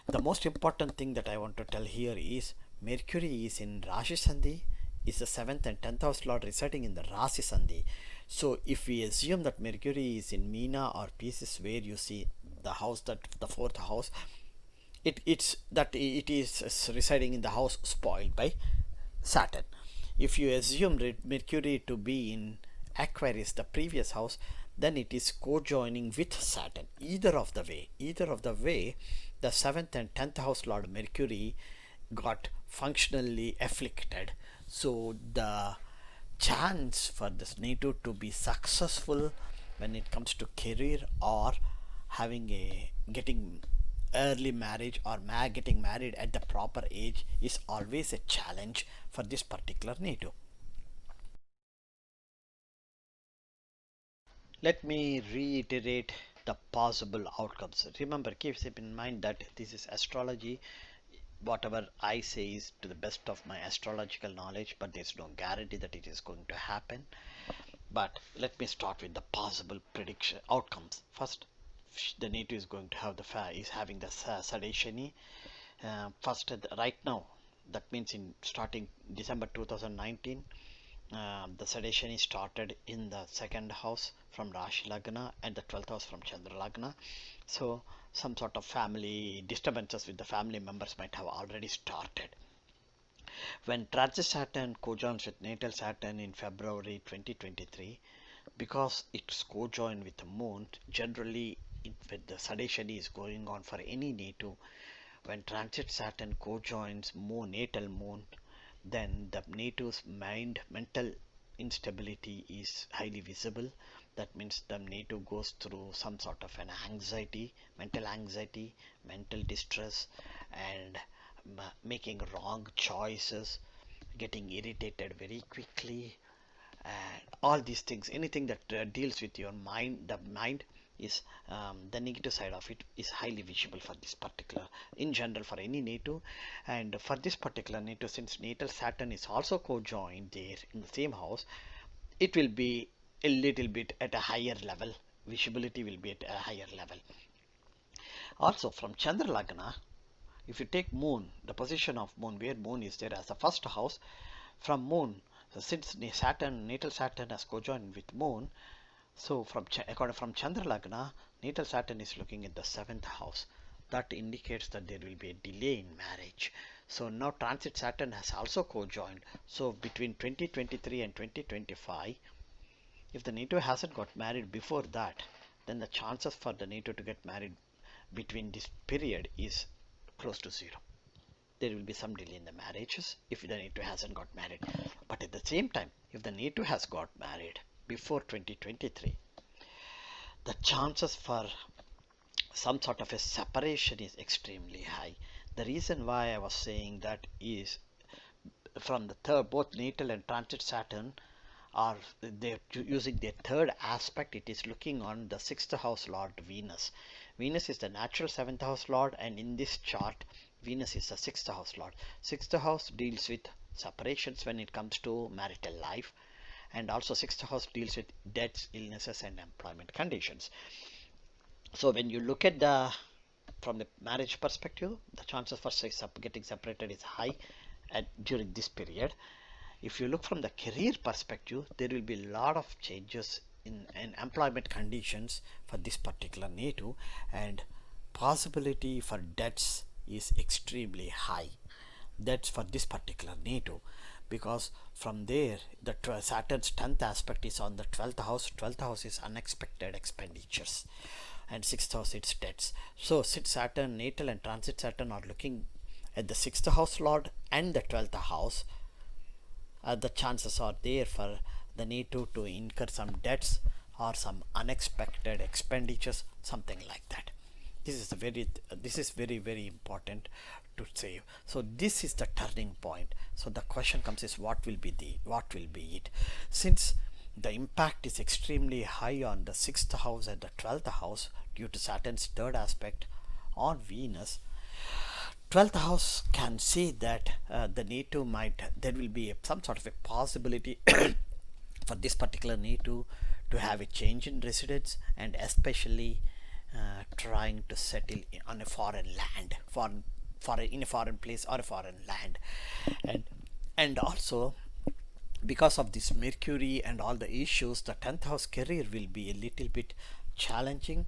The most important thing that I want to tell here is Mercury is in Rashi Sandhi, is the 7th and 10th house lord residing in the Rasi Sandhi. So if we assume that Mercury is in Meena or Pisces, where you see the house, that the 4th house, it's that it is residing in the house spoiled by Saturn. If you assume Mercury to be in Aquarius, the previous house, then it is co-joining with Saturn. Either of the way, the 7th and 10th house lord Mercury got functionally afflicted. So the chance for this native to be successful when it comes to career, or having a getting early marriage, or getting married at the proper age, is always a challenge for this particular native. Let me reiterate the possible outcomes. Remember, keep in mind that this is astrology. Whatever I say is to the best of my astrological knowledge, but there's no guarantee that it is going to happen. But let me start with the possible prediction outcomes. First, the native is going to have is having the Sadeshani. First, right now, that means in starting December 2019, the Sadeshani started in the 2nd house from Rashi Lagna and the 12th house from Chandra Lagna. So some sort of family disturbances with the family members might have already started. When Transit Saturn cojoins with Natal Saturn in February 2023, because it's cojoined with the moon, generally when the Sadeshani is going on for any native, when Transit Saturn cojoins natal moon, then the native's mental instability is highly visible. That means the native goes through some sort of an anxiety, mental distress, and making wrong choices, getting irritated very quickly, and all these things. Anything that deals with your mind, the mind is the negative side of it is highly visible for this particular, in general, for any native. And for this particular native, since natal Saturn is also co-joined there in the same house, it will be a little bit at a higher level. Visibility will be at a higher level. Also from Chandra Lagna, if you take moon, the position of moon, where moon is there as the 1st house, from moon, so since natal Saturn has co-joined with moon, so according from Chandra Lagna, natal Saturn is looking at the 7th house. That indicates that there will be a delay in marriage. So now Transit Saturn has also co-joined. So between 2023 and 2025, if the native hasn't got married before that, then the chances for the native to get married between this period is close to zero. There will be some delay in the marriages if the native hasn't got married. But at the same time, if the native has got married before 2023, the chances for some sort of a separation is extremely high. The reason why I was saying that is, from the third, both natal and transit Saturn are they're using their third aspect. It is looking on the 6th house lord Venus. Venus is the natural 7th house lord, and in this chart Venus is the 6th house lord. 6th house deals with separations when it comes to marital life, and also 6th house deals with deaths, illnesses, and employment conditions. So when you look at from the marriage perspective, the chances for getting separated is high during this period. If you look from the career perspective, there will be a lot of changes in employment conditions for this particular native, and possibility for debts is extremely high. That's for this particular native, because from there the Saturn's 10th aspect is on the 12th house. 12th house is unexpected expenditures, and 6th house it's debts. So Saturn, natal and transit Saturn are looking at the 6th house lord and the 12th house. The chances are there for the native to incur some debts or some unexpected expenditures, something like that. This is very important to say. So this is the turning point. So the question comes is, what will be it? Since the impact is extremely high on the 6th house and the 12th house due to Saturn's third aspect on Venus, 12th house can say that the native might, there will be some sort of a possibility for this particular native to have a change in residence, and especially trying to settle on a foreign land, in a foreign place or a foreign land. And also, because of this Mercury and all the issues, the 10th house career will be a little bit challenging.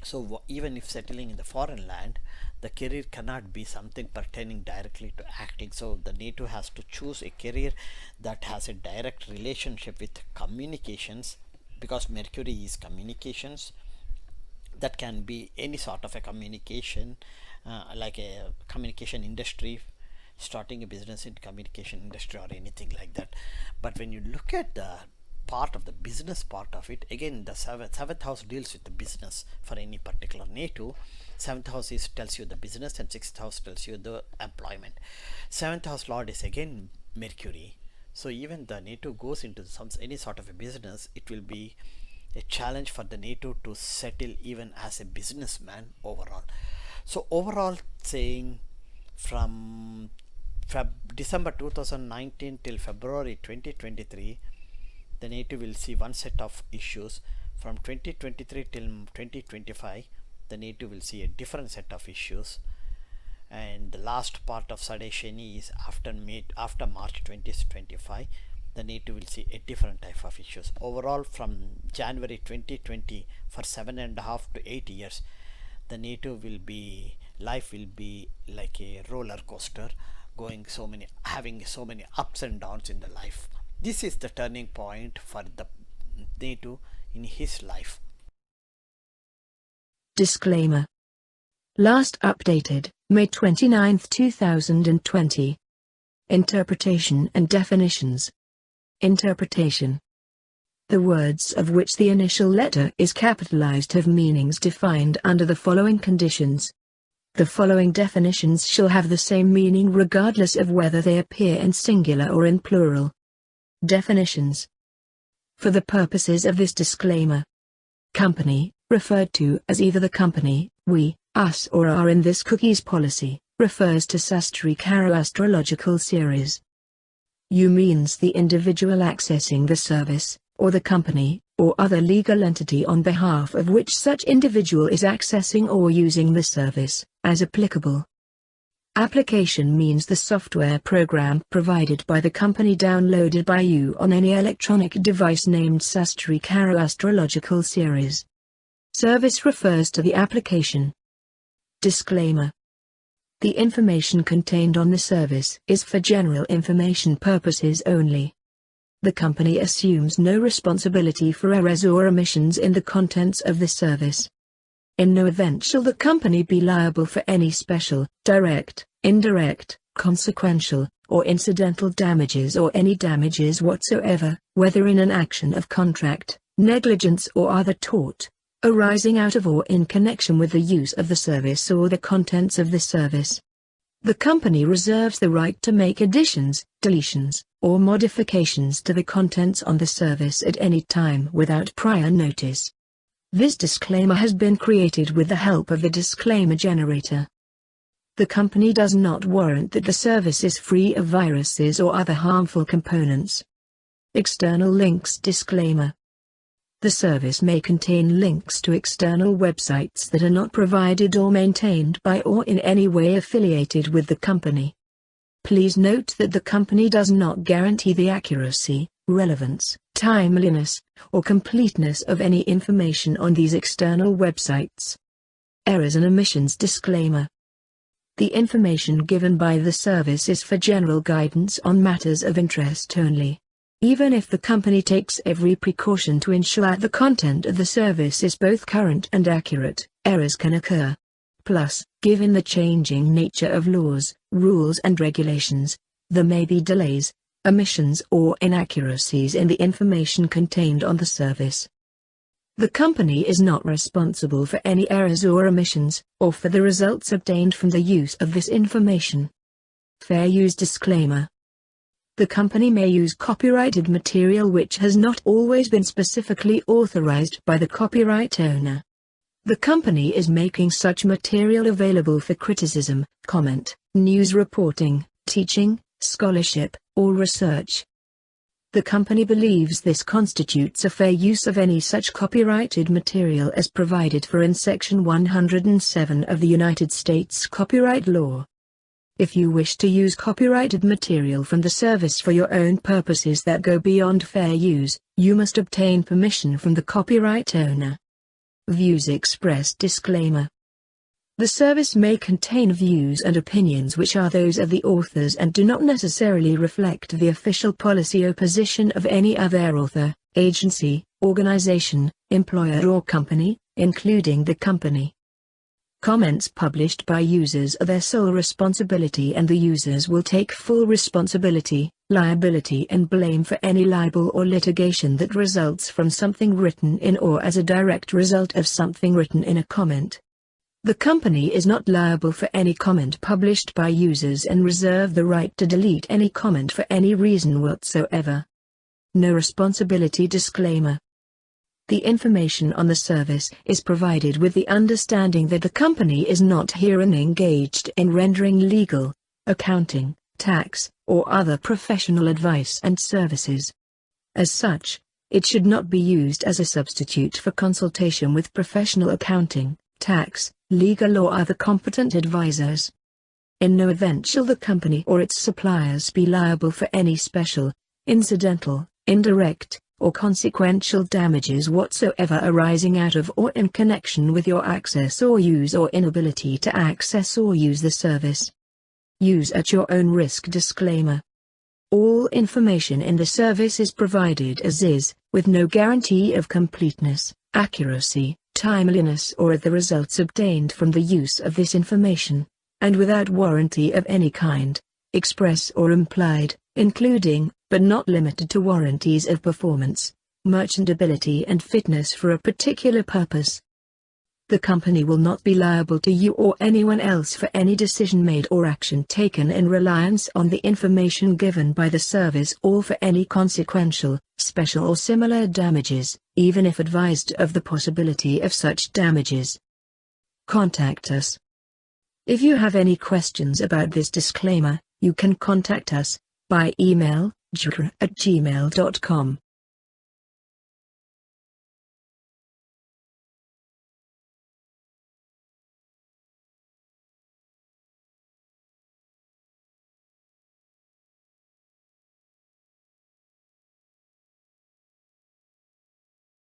So even if settling in the foreign land, the career cannot be something pertaining directly to acting. So the native has to choose a career that has a direct relationship with communications, because Mercury is communications. That can be any sort of a communication, like a communication industry, starting a business in communication industry or anything like that. But when you look at the part of the business part of it, again the seventh house deals with the business for any particular native. Seventh house tells you the business, and sixth house tells you the employment. Seventh house lord is again Mercury. So even the native goes into any sort of a business, it will be a challenge for the native to settle even as a businessman overall. So overall, saying from December 2019 till February 2023, the native will see one set of issues. From 2023 till 2025, the native will see a different set of issues. And the last part of Sade Shani is after March 2025, the native will see a different type of issues. Overall, from January 2020, for 7.5 to 8 years, the native life will be like a roller coaster, having so many ups and downs in the life. This is the turning point for the native in his life. Disclaimer. Last updated May 29, 2020. Interpretation and definitions. Interpretation. The words of which the initial letter is capitalized have meanings defined under the following conditions. The following definitions shall have the same meaning regardless of whether they appear in singular or in plural. Definitions. For the purposes of this disclaimer, company, referred to as either the company, we, us or are in this cookie's policy, refers to Astrological astrological series. You means the individual accessing the service, or the company, or other legal entity on behalf of which such individual is accessing or using the service, as applicable. Application means the software program provided by the company downloaded by you on any electronic device named Astrological astrological series. Service refers to the application. Disclaimer. The information contained on the service is for general information purposes only. The company assumes no responsibility for errors or omissions in the contents of the service. In no event shall the company be liable for any special, direct, indirect, consequential, or incidental damages or any damages whatsoever, whether in an action of contract, negligence or other tort, arising out of or in connection with the use of the service or the contents of the service. The company reserves the right to make additions, deletions, or modifications to the contents on the service at any time without prior notice. This disclaimer has been created with the help of the disclaimer generator. The company does not warrant that the service is free of viruses or other harmful components. External links. Disclaimer. The service may contain links to external websites that are not provided or maintained by or in any way affiliated with the company. Please note that the company does not guarantee the accuracy, relevance, timeliness, or completeness of any information on these external websites. Errors and omissions. Disclaimer. The information given by the service is for general guidance on matters of interest only. Even if the company takes every precaution to ensure the content of the service is both current and accurate, errors can occur. Plus, given the changing nature of laws, rules and regulations, there may be delays, omissions or inaccuracies in the information contained on the service. The company is not responsible for any errors or omissions, or for the results obtained from the use of this information. Fair use. Disclaimer. The company may use copyrighted material which has not always been specifically authorized by the copyright owner. The company is making such material available for criticism, comment, news reporting, teaching, scholarship, or research. The company believes this constitutes a fair use of any such copyrighted material as provided for in Section 107 of the United States Copyright Law. If you wish to use copyrighted material from the service for your own purposes that go beyond fair use, you must obtain permission from the copyright owner. Views expressed. Disclaimer. The service may contain views and opinions which are those of the authors and do not necessarily reflect the official policy or position of any other author, agency, organization, employer or company, including the company. Comments published by users are their sole responsibility and the users will take full responsibility, liability and blame for any libel or litigation that results from something written in or as a direct result of something written in a comment. The company is not liable for any comment published by users and reserve the right to delete any comment for any reason whatsoever. No responsibility. Disclaimer. The information on the service is provided with the understanding that the company is not herein engaged in rendering legal, accounting, tax, or other professional advice and services. As such, it should not be used as a substitute for consultation with professional accounting, tax, legal or other competent advisors. In no event shall the company or its suppliers be liable for any special, incidental, indirect, or consequential damages whatsoever arising out of or in connection with your access or use or inability to access or use the service. Use at your own risk. Disclaimer. All information in the service is provided as is, with no guarantee of completeness, accuracy, timeliness or of the results obtained from the use of this information, and without warranty of any kind, express or implied, including, but not limited to warranties of performance, merchantability and fitness for a particular purpose. The company will not be liable to you or anyone else for any decision made or action taken in reliance on the information given by the service or for any consequential, special or similar damages, even if advised of the possibility of such damages. Contact us. If you have any questions about this disclaimer, you can contact us by email, jutra@gmail.com.